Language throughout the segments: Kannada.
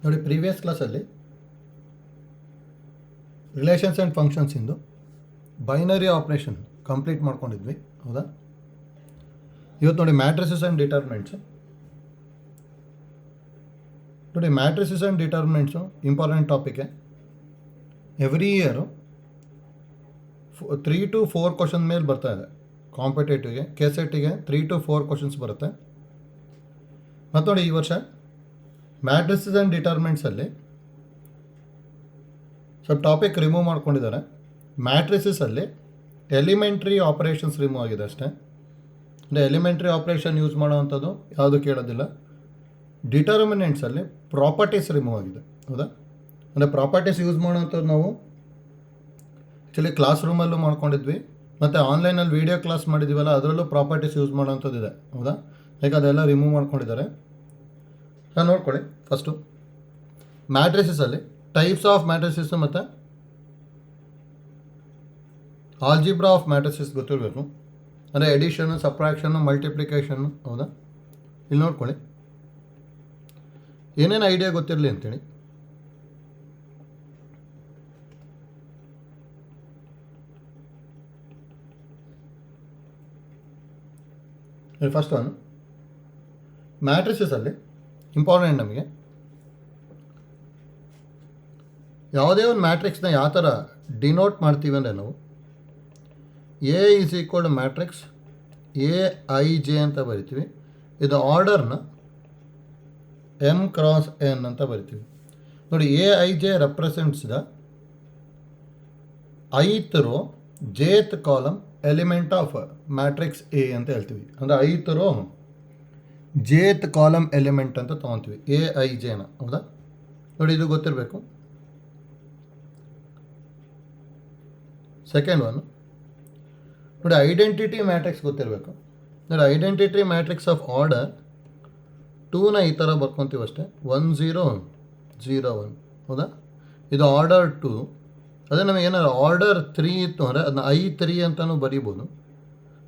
ನೋಡಿ, ಪ್ರೀವಿಯಸ್ ಕ್ಲಾಸಲ್ಲಿ ರಿಲೇಷನ್ಸ್ ಆ್ಯಂಡ್ ಫಂಕ್ಷನ್ಸಿಂದು ಬೈನರಿ ಆಪ್ರೇಷನ್ ಕಂಪ್ಲೀಟ್ ಮಾಡ್ಕೊಂಡಿದ್ವಿ, ಹೌದಾ? ಇವತ್ತು ನೋಡಿ ಮ್ಯಾಟ್ರಿಸಸ್ ಆ್ಯಂಡ್ ಡಿಟರ್ಮಿನೆಂಟ್ಸು. ನೋಡಿ, ಮ್ಯಾಟ್ರಿಸಸ್ ಆ್ಯಂಡ್ ಡಿಟರ್ಮಿನೆಂಟ್ಸು ಇಂಪಾರ್ಟೆಂಟ್ ಟಾಪಿಕ್ಕೆ. ಎವ್ರಿ ಇಯರು 3 to 4 ಕ್ವಶನ್ ಮೇಲೆ ಬರ್ತಾ ಇದೆ. ಕಾಂಪಿಟೇಟಿವ್ಗೆ ಕೆಸೆಟ್ಟಿಗೆ 3 to 4 ಕ್ವಶನ್ಸ್ ಬರುತ್ತೆ. ಮತ್ತು ನೋಡಿ, ಈ ವರ್ಷ ಮ್ಯಾಟ್ರಿಸಸ್ ಆ್ಯಂಡ್ ಡಿಟರ್ಮಿನೆಂಟ್ಸಲ್ಲಿ ಸ್ವಲ್ಪ ಟಾಪಿಕ್ ರಿಮೂವ್ ಮಾಡ್ಕೊಂಡಿದ್ದಾರೆ. ಮ್ಯಾಟ್ರಿಸಸಲ್ಲಿ ಎಲಿಮೆಂಟ್ರಿ ಆಪರೇಷನ್ಸ್ ರಿಮೂವ್ ಆಗಿದೆ ಅಷ್ಟೇ. ಅಂದರೆ ಎಲಿಮೆಂಟ್ರಿ ಆಪ್ರೇಷನ್ ಯೂಸ್ ಮಾಡೋವಂಥದ್ದು ಯಾವುದು ಕೇಳೋದಿಲ್ಲ. ಡಿಟರ್ಮಿನೆಂಟ್ಸಲ್ಲಿ ಪ್ರಾಪರ್ಟೀಸ್ ರಿಮೂವ್ ಆಗಿದೆ, ಹೌದಾ? ಅಂದರೆ ಪ್ರಾಪರ್ಟೀಸ್ ಯೂಸ್ ಮಾಡೋವಂಥದ್ದು ನಾವು ಆ್ಯಕ್ಚುಲಿ ಕ್ಲಾಸ್ ರೂಮಲ್ಲೂ ಮಾಡ್ಕೊಂಡಿದ್ವಿ, ಮತ್ತು ಆನ್ಲೈನಲ್ಲಿ ವೀಡಿಯೋ ಕ್ಲಾಸ್ ಮಾಡಿದ್ದೀವಲ್ಲ ಅದರಲ್ಲೂ ಪ್ರಾಪರ್ಟೀಸ್ ಯೂಸ್ ಮಾಡೋವಂಥದ್ದು ಇದೆ, ಹೌದಾ? ಈಗ ಅದೆಲ್ಲ ರಿಮೂವ್ ಮಾಡ್ಕೊಂಡಿದ್ದಾರೆ. ನಾನು ನೋಡ್ಕೊಳ್ಳಿ. ಫಸ್ಟು ಮ್ಯಾಟ್ರಿಸಸಲ್ಲಿ ಟೈಪ್ಸ್ ಆಫ್ ಮ್ಯಾಟ್ರಿಸಸ್ ಮತ್ತು ಆಲ್ಜಿಬ್ರಾ ಆಫ್ ಮ್ಯಾಟ್ರಿಸಸ್ ಗೊತ್ತಿರಬೇಕು. ಅಂದರೆ ಎಡಿಷನ್ನು, ಸಬ್ಟ್ರಾಕ್ಷನ್ನು, ಮಲ್ಟಿಪ್ಲಿಕೇಷನ್ನು, ಹೌದಾ? ಇಲ್ಲಿ ನೋಡ್ಕೊಳ್ಳಿ, ಏನೇನು ಐಡಿಯಾ ಗೊತ್ತಿರಲಿ ಅಂತೇಳಿ. ಫಸ್ಟ್ ಒನ್, ಮ್ಯಾಟ್ರಿಸಸಲ್ಲಿ ಇಂಪಾರ್ಟೆಂಟ್ ನಮಗೆ ಯಾವುದೇ ಒಂದು ಮ್ಯಾಟ್ರಿಕ್ಸ್ನ ಯಾವ ಥರ ಡಿನೋಟ್ ಮಾಡ್ತೀವಿ ಅಂದರೆ ನಾವು A is equal to matrix AIJ ಅಂತ ಬರಿತೀವಿ. ಇದು ಆರ್ಡರ್ನ M × N ಅಂತ ಬರಿತೀವಿ. ನೋಡಿ, AIJ represents the ith row jth column element of matrix A ಅಂತ ಹೇಳ್ತೀವಿ. ಅಂದರೆ ith row jth column element ಅಂತ ತೊಗೊತೀವಿ AIJನ, ಹೌದಾ? ನೋಡಿ, ಇದು ಗೊತ್ತಿರಬೇಕು. ಸೆಕೆಂಡ್ ಒನ್ ನೋಡಿ, ಐಡೆಂಟಿಟಿ ಮ್ಯಾಟ್ರಿಕ್ಸ್ ಗೊತ್ತಿರಬೇಕು. ನೋಡಿ, ಐಡೆಂಟಿಟಿ ಮ್ಯಾಟ್ರಿಕ್ಸ್ ಆಫ್ ಆರ್ಡರ್ 2ನ ಈ ಥರ ಬರ್ಕೊತೀವಿ ಅಷ್ಟೇ, 1 0 0 1, ಹೌದಾ? ಇದು ಆರ್ಡರ್ 2. ಅದೇ ನಮಗೆ ಏನಾದ್ರು ಆರ್ಡರ್ 3 ಇತ್ತು ಅಂದರೆ ಅದನ್ನ I3 ಅಂತಲೂ ಬರೀಬೋದು.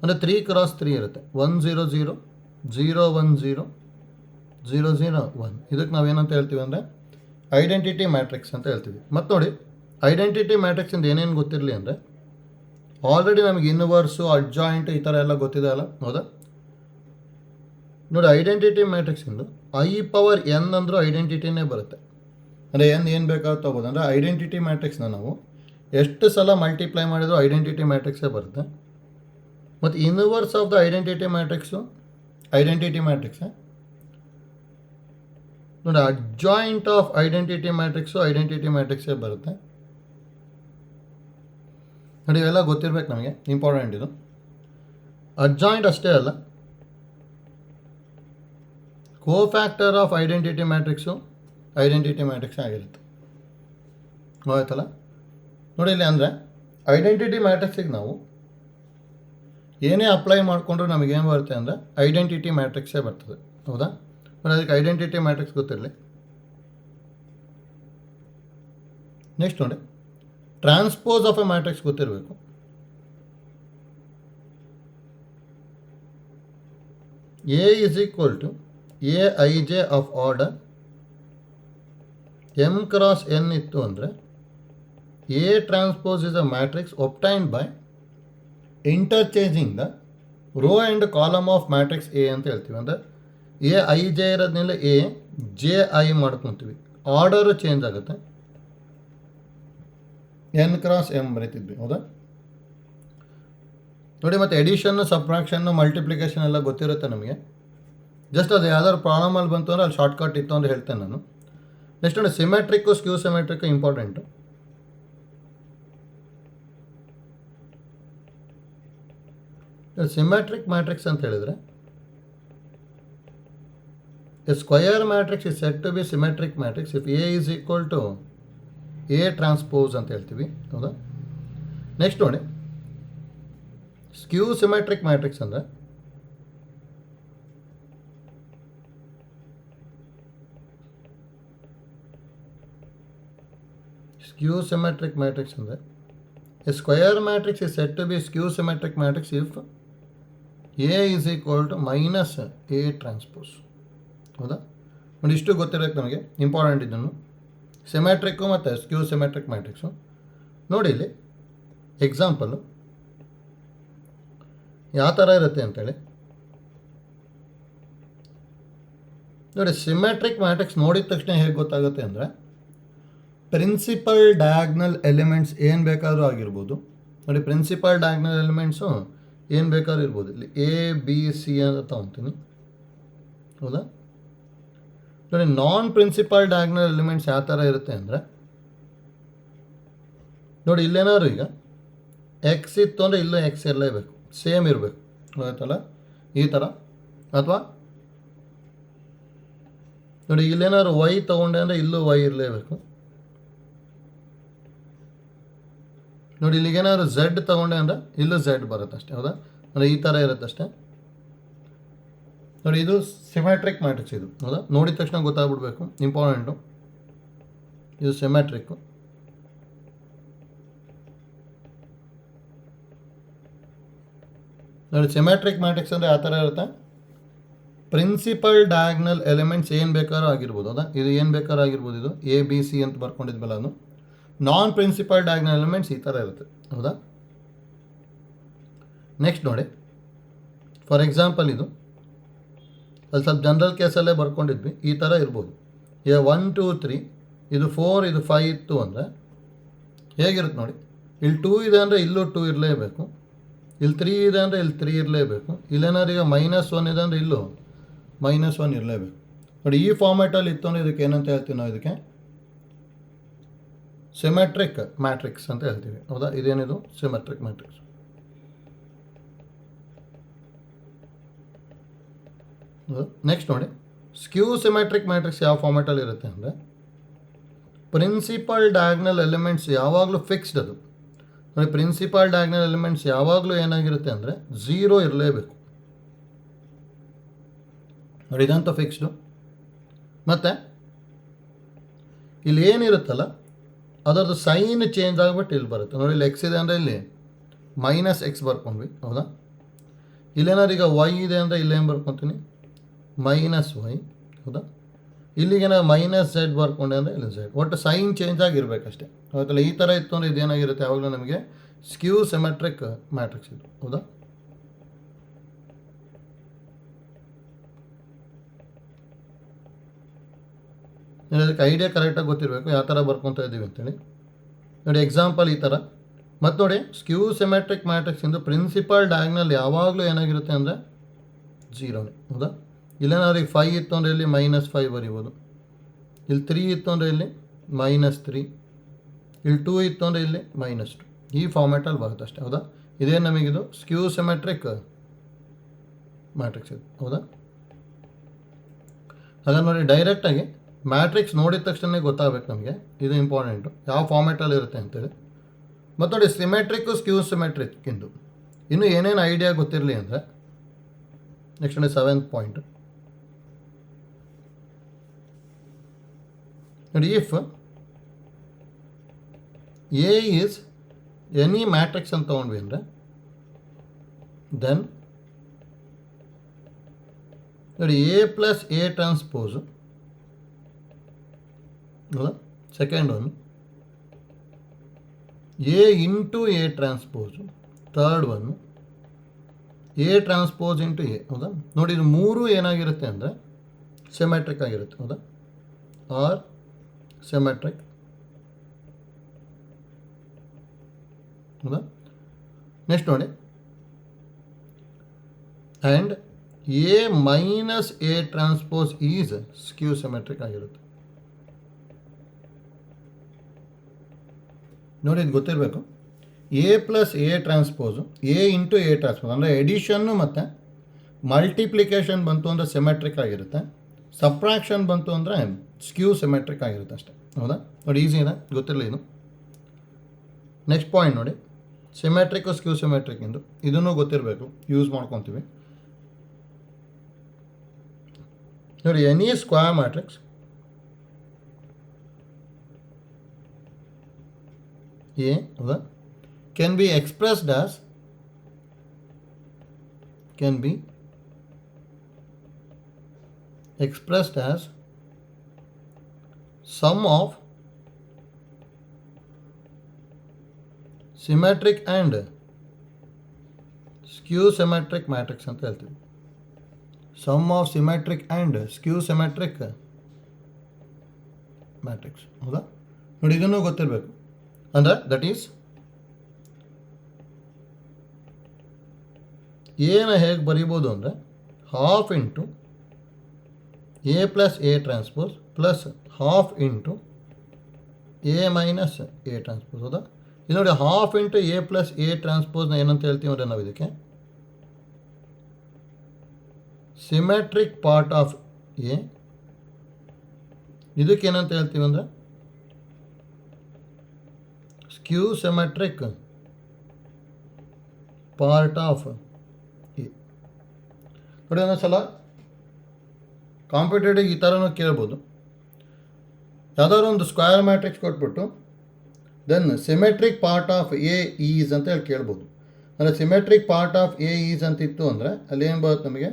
ಅಂದರೆ 3 × 3 ಇರುತ್ತೆ. 1 0 0 0 1 0 0 0 1. ಇದಕ್ಕೆ ನಾವೇನಂತ ಹೇಳ್ತೀವಿ ಅಂದರೆ ಐಡೆಂಟಿಟಿ ಮ್ಯಾಟ್ರಿಕ್ಸ್ ಅಂತ ಹೇಳ್ತೀವಿ. ಮತ್ತು ನೋಡಿ, ಐಡೆಂಟಿಟಿ ಮ್ಯಾಟ್ರಿಕ್ಸಿಂದ ಏನೇನು ಗೊತ್ತಿರಲಿ ಅಂದರೆ ಆಲ್ರೆಡಿ ನಮಗೆ ಇನ್ವರ್ಸು, ಅಡ್ಜಾಯಿಂಟ್ ಈ ಥರ ಎಲ್ಲ ಗೊತ್ತಿದೆ ಅಲ್ಲ, ಹೌದಾ? ನೋಡಿ, ಐಡೆಂಟಿಟಿ ಮ್ಯಾಟ್ರಿಕ್ಸಿಂದು I⁴n ಅಂದರೂ ಐಡೆಂಟಿಟಿನೇ ಬರುತ್ತೆ. ಅಂದರೆ ಏನು ಬೇಕಾಗುತ್ತೆ ತೊಗೋಬೋದು. ಅಂದರೆ ಐಡೆಂಟಿಟಿ ಮ್ಯಾಟ್ರಿಕ್ಸ್ನ ನಾವು ಎಷ್ಟು ಸಲ ಮಲ್ಟಿಪ್ಲೈ ಮಾಡಿದರೂ ಐಡೆಂಟಿಟಿ ಮ್ಯಾಟ್ರಿಕ್ಸೇ ಬರುತ್ತೆ. ಮತ್ತು inverse of the identity matrix identity ಮ್ಯಾಟ್ರಿಕ್ಸೇ. ನೋಡಿ, adjoint of identity matrix identity ಮ್ಯಾಟ್ರಿಕ್ಸೇ ಬರುತ್ತೆ. ನೋಡಿ, ಇವೆಲ್ಲ ಗೊತ್ತಿರಬೇಕು ನಮಗೆ, ಇಂಪಾರ್ಟೆಂಟ್ ಇದು. ಅಡ್ಜಾಯಿಂಟ್ ಅಷ್ಟೇ ಅಲ್ಲ, cofactor of identity matrix identity matrix ಆಗಿರುತ್ತೆ, ಆಯ್ತಲ್ಲ? ನೋಡಿ, ಇಲ್ಲಿ ಅಂದರೆ ಐಡೆಂಟಿಟಿ ಮ್ಯಾಟ್ರಿಕ್ಸಿಗೆ ನಾವು ಏನೇ ಅಪ್ಲೈ ಮಾಡಿಕೊಂಡ್ರೂ ನಮಗೇನು ಬರುತ್ತೆ ಅಂದರೆ ಐಡೆಂಟಿಟಿ ಮ್ಯಾಟ್ರಿಕ್ಸೇ ಬರ್ತದೆ, ಹೌದಾ? ನೋಡಿ, ಅದಕ್ಕೆ ಐಡೆಂಟಿಟಿ ಮ್ಯಾಟ್ರಿಕ್ಸ್ ಗೊತ್ತಿರಲಿ. ನೆಕ್ಸ್ಟ್ ನೋಡಿ, ಟ್ರಾನ್ಸ್ಪೋಸ್ ಆಫ್ ಎ ಮ್ಯಾಟ್ರಿಕ್ಸ್ ಗೊತ್ತಿರಬೇಕು. A is equal to AIJ of order M × N ಇತ್ತು ಅಂದರೆ A transpose is a matrix obtained by interchanging the row and column of matrix A ಅಂತ ಹೇಳ್ತೀವಿ. ಅಂದರೆ AIJ ಇರೋದ್ಮೇಲೆ AJI ಮಾಡ್ಕೊತೀವಿ, ಆರ್ಡರು ಚೇಂಜ್ ಆಗುತ್ತೆ. N × M ಬರೀತಿದ್ವಿ, ಹೌದಾ? ನೋಡಿ, ಮತ್ತು ಎಡಿಷನ್ನು, ಸಬ್ಟ್ರಾಕ್ಷನ್ನು, ಮಲ್ಟಿಪ್ಲಿಕೇಶನ್ ಎಲ್ಲ ಗೊತ್ತಿರುತ್ತೆ ನಮಗೆ. ಜಸ್ಟ್ ಅದು ಯಾವ್ದಾದ್ರು ಪ್ರಾಬ್ಲಮಲ್ಲಿ ಬಂತು ಅಂದರೆ ಅಲ್ಲಿ ಶಾರ್ಟ್ಕಟ್ ಇತ್ತು ಅಂತ ಹೇಳ್ತೇನೆ ನಾನು. ನೆಕ್ಸ್ಟ್ ನೋಡಿ, symmetric, skew symmetric important. Symmetric matrix ಅಂತ ಹೇಳಿದರೆ a square matrix is said to be symmetric matrix if A is equal to A transpose ಅಂತ ಹೇಳ್ತೀವಿ, ಹೌದಾ? ನೆಕ್ಸ್ಟ್ ನೋಡಿ, ಸ್ಕ್ಯೂ ಸಿಮೆಟ್ರಿಕ್ ಮ್ಯಾಟ್ರಿಕ್ಸ್ ಅಂದರೆ a square matrix is said to be skew symmetric matrix if A is equal to -A transpose, ಹೌದಾ? ನೋಡಿ ಇಷ್ಟು ಗೊತ್ತಿರಬೇಕು ನಮಗೆ, ಇಂಪಾರ್ಟೆಂಟ್ ಇದನ್ನು. ಸಿಮೆಟ್ರಿಕ್ಕು ಮತ್ತು ಸ್ಕ್ಯೂ ಸಿಮೆಟ್ರಿಕ್ ಮ್ಯಾಟ್ರಿಕ್ಸು. ನೋಡಿ ಇಲ್ಲಿ ಎಕ್ಸಾಂಪಲ್ಲು ಯಾವ ಥರ ಇರುತ್ತೆ ಅಂತೇಳಿ ನೋಡಿ. ಸಿಮೆಟ್ರಿಕ್ ಮ್ಯಾಟ್ರಿಕ್ಸ್ ನೋಡಿದ ತಕ್ಷಣ ಹೇಗೆ ಗೊತ್ತಾಗುತ್ತೆ ಅಂದರೆ, ಪ್ರಿನ್ಸಿಪಲ್ ಡಯಾಗ್ನಲ್ ಎಲಿಮೆಂಟ್ಸ್ ಏನು ಬೇಕಾದರೂ ಆಗಿರ್ಬೋದು. ನೋಡಿ, ಪ್ರಿನ್ಸಿಪಲ್ ಡಯಾಗ್ನಲ್ ಎಲಿಮೆಂಟ್ಸು ಏನು ಬೇಕಾದ್ರೂ ಇರ್ಬೋದು. ಇಲ್ಲಿ ಎ ಬಿ ಸಿ ಅಂತ ತಗೊತೀನಿ, ಹೌದಾ. ನೋಡಿ, ನಾನ್ ಪ್ರಿನ್ಸಿಪಲ್ ಡಯಾಗ್ನಲ್ ಎಲಿಮೆಂಟ್ಸ್ ಯಾವ ಥರ ಇರುತ್ತೆ ಅಂದರೆ, ನೋಡಿ ಇಲ್ಲೇನಾದ್ರು ಈಗ ಎಕ್ಸ್ ಇತ್ತು ಅಂದರೆ ಇಲ್ಲೂ ಎಕ್ಸ್ ಇರಲೇಬೇಕು, ಸೇಮ್ ಇರಬೇಕು, ಆಯ್ತಲ್ಲ, ಈ ಥರ. ಅಥವಾ ನೋಡಿ ಇಲ್ಲೇನಾದ್ರು ವೈ ತೊಗೊಂಡೆ ಅಂದರೆ ಇಲ್ಲೂ ವೈ ಇರಲೇಬೇಕು. ನೋಡಿ ಇಲ್ಲಿಗೇನಾದ್ರು ಝೆಡ್ ತೊಗೊಂಡೆ ಅಂದರೆ ಇಲ್ಲೂ ಝೆಡ್ ಬರುತ್ತೆ ಅಷ್ಟೇ, ಹೌದಾ. ಅಂದರೆ ಈ ಥರ ಇರುತ್ತಷ್ಟೇ. ನೋಡಿ, ಇದು ಸಿಮೆಟ್ರಿಕ್ ಮ್ಯಾಟ್ರಿಕ್ಸ್ ಇದು, ಹೌದಾ. ನೋಡಿದ ತಕ್ಷಣ ಗೊತ್ತಾಗ್ಬಿಡ್ಬೇಕು, ಇಂಪಾರ್ಟೆಂಟು. ಇದು ಸಿಮೆಟ್ರಿಕ್ಕು. ನೋಡಿ, ಸಿಮೆಟ್ರಿಕ್ ಮ್ಯಾಟ್ರಿಕ್ಸ್ ಅಂದರೆ ಆ ಥರ ಇರುತ್ತೆ. ಪ್ರಿನ್ಸಿಪಲ್ ಡಯಾಗ್ನಲ್ ಎಲಿಮೆಂಟ್ಸ್ ಏನು ಬೇಕಾದ್ರೂ ಆಗಿರ್ಬೋದು, ಹೌದಾ. ಇದು ಏನು ಬೇಕಾದ್ರೂ ಆಗಿರ್ಬೋದು. ಇದು ಎ ಬಿ ಸಿ ಅಂತ ಬರ್ಕೊಂಡಿದ್ಮೇಲೆ ಅದು ನಾನ್ ಪ್ರಿನ್ಸಿಪಲ್ ಡಯಾಗ್ನಲ್ ಎಲಿಮೆಂಟ್ಸ್ ಈ ಥರ ಇರುತ್ತೆ, ಹೌದಾ. ನೆಕ್ಸ್ಟ್ ನೋಡಿ, ಫಾರ್ ಎಕ್ಸಾಂಪಲ್ ಇದು ಅದು ಸ್ವಲ್ಪ ಜನರಲ್ ಕೇಸಲ್ಲೇ ಬರ್ಕೊಂಡಿದ್ವಿ, ಈ ಥರ ಇರ್ಬೋದು. ಈಗ 1 2 3 ಇದು 4 ಇದು 5 ಇತ್ತು ಅಂದರೆ ಹೇಗಿರುತ್ತೆ ನೋಡಿ. ಇಲ್ಲಿ 2 ಇದೆ ಅಂದರೆ ಇಲ್ಲೂ 2 ಇರಲೇಬೇಕು, ಇಲ್ಲಿ 3 ಇದೆ ಅಂದರೆ ಇಲ್ಲಿ 3 ಇರಲೇಬೇಕು, ಇಲ್ಲೇನಾದ್ರು ಈಗ -1 ಇದೆ ಅಂದರೆ ಇಲ್ಲೂ -1 ಇರಲೇಬೇಕು. ನೋಡಿ, ಈ ಫಾರ್ಮ್ಯಾಟಲ್ಲಿ ಇತ್ತು ಅಂದರೆ ಇದಕ್ಕೆ ಏನಂತ ಹೇಳ್ತೀವಿ ನಾವು, ಇದಕ್ಕೆ ಸಿಮೆಟ್ರಿಕ್ ಮ್ಯಾಟ್ರಿಕ್ಸ್ ಅಂತ ಹೇಳ್ತೀವಿ, ಹೌದಾ. ಇದೇನಿದು ಸಿಮೆಟ್ರಿಕ್ ಮ್ಯಾಟ್ರಿಕ್ಸ್. ನೆಕ್ಸ್ಟ್ ನೋಡಿ, ಸ್ಕ್ಯೂ ಸಿಮೆಟ್ರಿಕ್ ಮ್ಯಾಟ್ರಿಕ್ಸ್ ಯಾವ ಫಾರ್ಮ್ಯಾಟಲ್ಲಿ ಇರುತ್ತೆ ಅಂದರೆ, ಪ್ರಿನ್ಸಿಪಲ್ ಡಯಾಗ್ನಲ್ ಎಲಿಮೆಂಟ್ಸ್ ಯಾವಾಗಲೂ ಫಿಕ್ಸ್ಡ್. ಅದು ನೋಡಿ, ಪ್ರಿನ್ಸಿಪಲ್ ಡಯಾಗ್ನಲ್ ಎಲಿಮೆಂಟ್ಸ್ ಯಾವಾಗಲೂ ಏನಾಗಿರುತ್ತೆ ಅಂದರೆ 0 ಇರಲೇಬೇಕು. ನೋಡಿ, ಇದಂತೂ ಫಿಕ್ಸ್ಡು. ಮತ್ತು ಇಲ್ಲಿ ಏನಿರುತ್ತಲ್ಲ ಅದರದ್ದು ಸೈನ್ ಚೇಂಜ್ ಆಗಿಬಿಟ್ಟು ಇಲ್ಲಿ ಬರುತ್ತೆ. ನೋಡಿ, ಇಲ್ಲಿ ಎಕ್ಸ್ ಇದೆ ಅಂದರೆ ಇಲ್ಲಿ -x ಬರ್ಕೊಂಡ್ವಿ, ಹೌದಾ. ಇಲ್ಲೇನಾದ್ರು ಈಗ y ಇದೆ ಅಂದರೆ ಇಲ್ಲೇನು ಬರ್ಕೊತೀನಿ, -y, ಹೌದಾ. ಇಲ್ಲಿಗೆ ನಾವು -z ಬರ್ಕೊಂಡೆ ಅಂದರೆ ಇಲ್ಲಿ z. ಒಟ್ಟು ಸೈನ್ ಚೇಂಜ್ ಆಗಿರಬೇಕಷ್ಟೇ, ಹೌದಲ್ಲ. ಈ ಥರ ಇತ್ತು ಅಂದರೆ ಇದೇನಾಗಿರುತ್ತೆ, ಯಾವಾಗಲೂ ನಮಗೆ ಸ್ಕ್ಯೂ ಸಿಮೆಟ್ರಿಕ್ ಮ್ಯಾಟ್ರಿಕ್ಸ್ ಇದು, ಹೌದಾ. ಅದಕ್ಕೆ ಐಡಿಯಾ ಕರೆಕ್ಟಾಗಿ ಗೊತ್ತಿರಬೇಕು ಯಾವ ಥರ ಬರ್ಕೊತಾ ಇದ್ದೀವಿ ಅಂತೇಳಿ. ನೋಡಿ, ಎಕ್ಸಾಂಪಲ್ ಈ ಥರ. ಮತ್ತು ನೋಡಿ, ಸ್ಕ್ಯೂ ಸಿಮೆಟ್ರಿಕ್ ಮ್ಯಾಟ್ರಿಕ್ಸಿಂದು ಪ್ರಿನ್ಸಿಪಲ್ ಡಯಾಗ್ನಲ್ ಯಾವಾಗಲೂ ಏನಾಗಿರುತ್ತೆ ಅಂದರೆ 0ನೇ, ಹೌದಾ. ಇಲ್ಲೇನಾದ್ರು ಈಗ 5 ಇತ್ತು ಅಂದರೆ ಇಲ್ಲಿ -5 ಬರೀಬೋದು, ಇಲ್ಲಿ 3 ಇತ್ತು ಅಂದರೆ ಇಲ್ಲಿ -3, ಇಲ್ಲಿ 2 ಇತ್ತು ಅಂದರೆ ಇಲ್ಲಿ -2. ಈ ಫಾರ್ಮ್ಯಾಟಲ್ಲಿ ಬರುತ್ತೆ ಅಷ್ಟೇ, ಹೌದಾ. ಇದೇ ನಮಗಿದು ಸ್ಕ್ಯೂ ಸಿಮೆಟ್ರಿಕ್ ಮ್ಯಾಟ್ರಿಕ್ಸ್ ಇದು, ಹೌದಾ. ಹಾಗಾಗಿ ನೋಡಿ, ಡೈರೆಕ್ಟಾಗಿ ಮ್ಯಾಟ್ರಿಕ್ಸ್ ನೋಡಿದ ತಕ್ಷಣ ಗೊತ್ತಾಗಬೇಕು ನಮಗೆ, ಇದು ಇಂಪಾರ್ಟೆಂಟು ಯಾವ ಫಾರ್ಮ್ಯಾಟಲ್ಲಿ ಇರುತ್ತೆ ಅಂತೇಳಿ. ಮತ್ತು ನೋಡಿ, ಸಿಮೆಟ್ರಿಕ್ಕು ಸ್ಕ್ಯೂ ಸಿಮೆಟ್ರಿಕ್ಕಿಂದು ಇನ್ನೂ ಏನೇನು ಐಡಿಯಾ ಗೊತ್ತಿರಲಿ ಅಂದರೆ, ನೆಕ್ಸ್ಟ್ ನೋಡಿ 7th ಪಾಯಿಂಟ್ ನೋಡಿ. If A is any matrix ಅಂತ ತೊಗೊಂಡ್ವಿ ಅಂದರೆ, ದೆನ್ ನೋಡಿ ಎ ಪ್ಲಸ್ ಎ ಟ್ರಾನ್ಸ್ಪೋಸು, ಹೌದಾ. Second one A into A transpose, third one A transpose into A, ಹೌದಾ. ನೋಡಿ, ಇದು ಮೂರು ಏನಾಗಿರುತ್ತೆ ಅಂದರೆ ಸಿಮೆಟ್ರಿಕ್ ಆಗಿರುತ್ತೆ, ಹೌದಾ, ಆರ್ ಸಿಮೆಟ್ರಿಕ್, ಹೌದಾ. ನೆಕ್ಸ್ಟ್ ನೋಡಿ, and A minus A transpose is skew symmetric ಆಗಿರುತ್ತೆ. ನೋಡಿ, ಇದು ಗೊತ್ತಿರಬೇಕು. A plus A transpose A into A transpose ಅಂದರೆ ಎಡಿಷನ್ನು ಮತ್ತು ಮಲ್ಟಿಪ್ಲಿಕೇಶನ್ ಬಂತು ಅಂದರೆ ಸಿಮೆಟ್ರಿಕ್ ಆಗಿರುತ್ತೆ, ಸಬ್ಟ್ರಾಕ್ಷನ್ ಬಂತು ಅಂದರೆ ಸ್ಕ್ಯೂ ಸಿಮೆಟ್ರಿಕ್ ಆಗಿರುತ್ತೆ ಅಷ್ಟೇ, ಹೌದಾ. ನೋಡಿ, ಈಸಿ ಇದೆ, ಗೊತ್ತಿರಲಿ ಇದು. ನೆಕ್ಸ್ಟ್ ಪಾಯಿಂಟ್ ನೋಡಿ, ಸಿಮೆಟ್ರಿಕ್ಕು ಸ್ಕ್ಯೂ ಸಿಮೆಟ್ರಿಕ್ ಇಂದು ಇದನ್ನು ಗೊತ್ತಿರಬೇಕು, ಯೂಸ್ ಮಾಡ್ಕೊತೀವಿ. ನೋಡಿ, ಎನಿ ಸ್ಕ್ವೇರ್ ಮ್ಯಾಟ್ರಿಕ್ಸ್ A, ಹೌದಾ, can be expressed as sum of symmetric and skew symmetric matrix ಅಂತ ಹೇಳ್ತೀವಿ. Sum of symmetric and skew symmetric matrix. ಹೌದಾ? ನೋಡಿ, ಇದನ್ನು ಗೊತ್ತಿರಬೇಕು. ಅಂದರೆ ದಟ್ ಈಸ್ ಎನ ಹೇಗೆ ಬರೀಬೋದು ಅಂದರೆ half into A plus A transpose plus half into A minus A transpose. ಹೌದಾ? ಇದು ನೋಡಿ, half into A plus A ಟ್ರಾನ್ಸ್ಪೋಸ್ನ ಏನಂತ ಹೇಳ್ತೀವಿ ಅಂದರೆ ನಾವು ಇದಕ್ಕೆ ಸಿಮೆಟ್ರಿಕ್ ಪಾರ್ಟ್ ಆಫ್ ಎ. ಇದಕ್ಕೆ ಏನಂತ ಹೇಳ್ತೀವಿ ಅಂದರೆ skew symmetric part of A. ನೋಡಿ, ಒಂದೊಂದ್ಸಲ ಕಾಂಪಿಟೇಟಿವ್ ಈ ಥರನೂ ಕೇಳ್ಬೋದು. ಯಾವುದಾದ್ರು ಒಂದು ಸ್ಕ್ವೇರ್ ಮ್ಯಾಟ್ರಿಕ್ಸ್ ಕೊಟ್ಬಿಟ್ಟು then symmetric part of A is ಅಂತ ಹೇಳಿ ಕೇಳ್ಬೋದು. ಅಂದರೆ symmetric part of A is ಅಂತಿತ್ತು ಅಂದರೆ ಅಲ್ಲಿ ಏನು ಬರುತ್ತೆ ನಮಗೆ,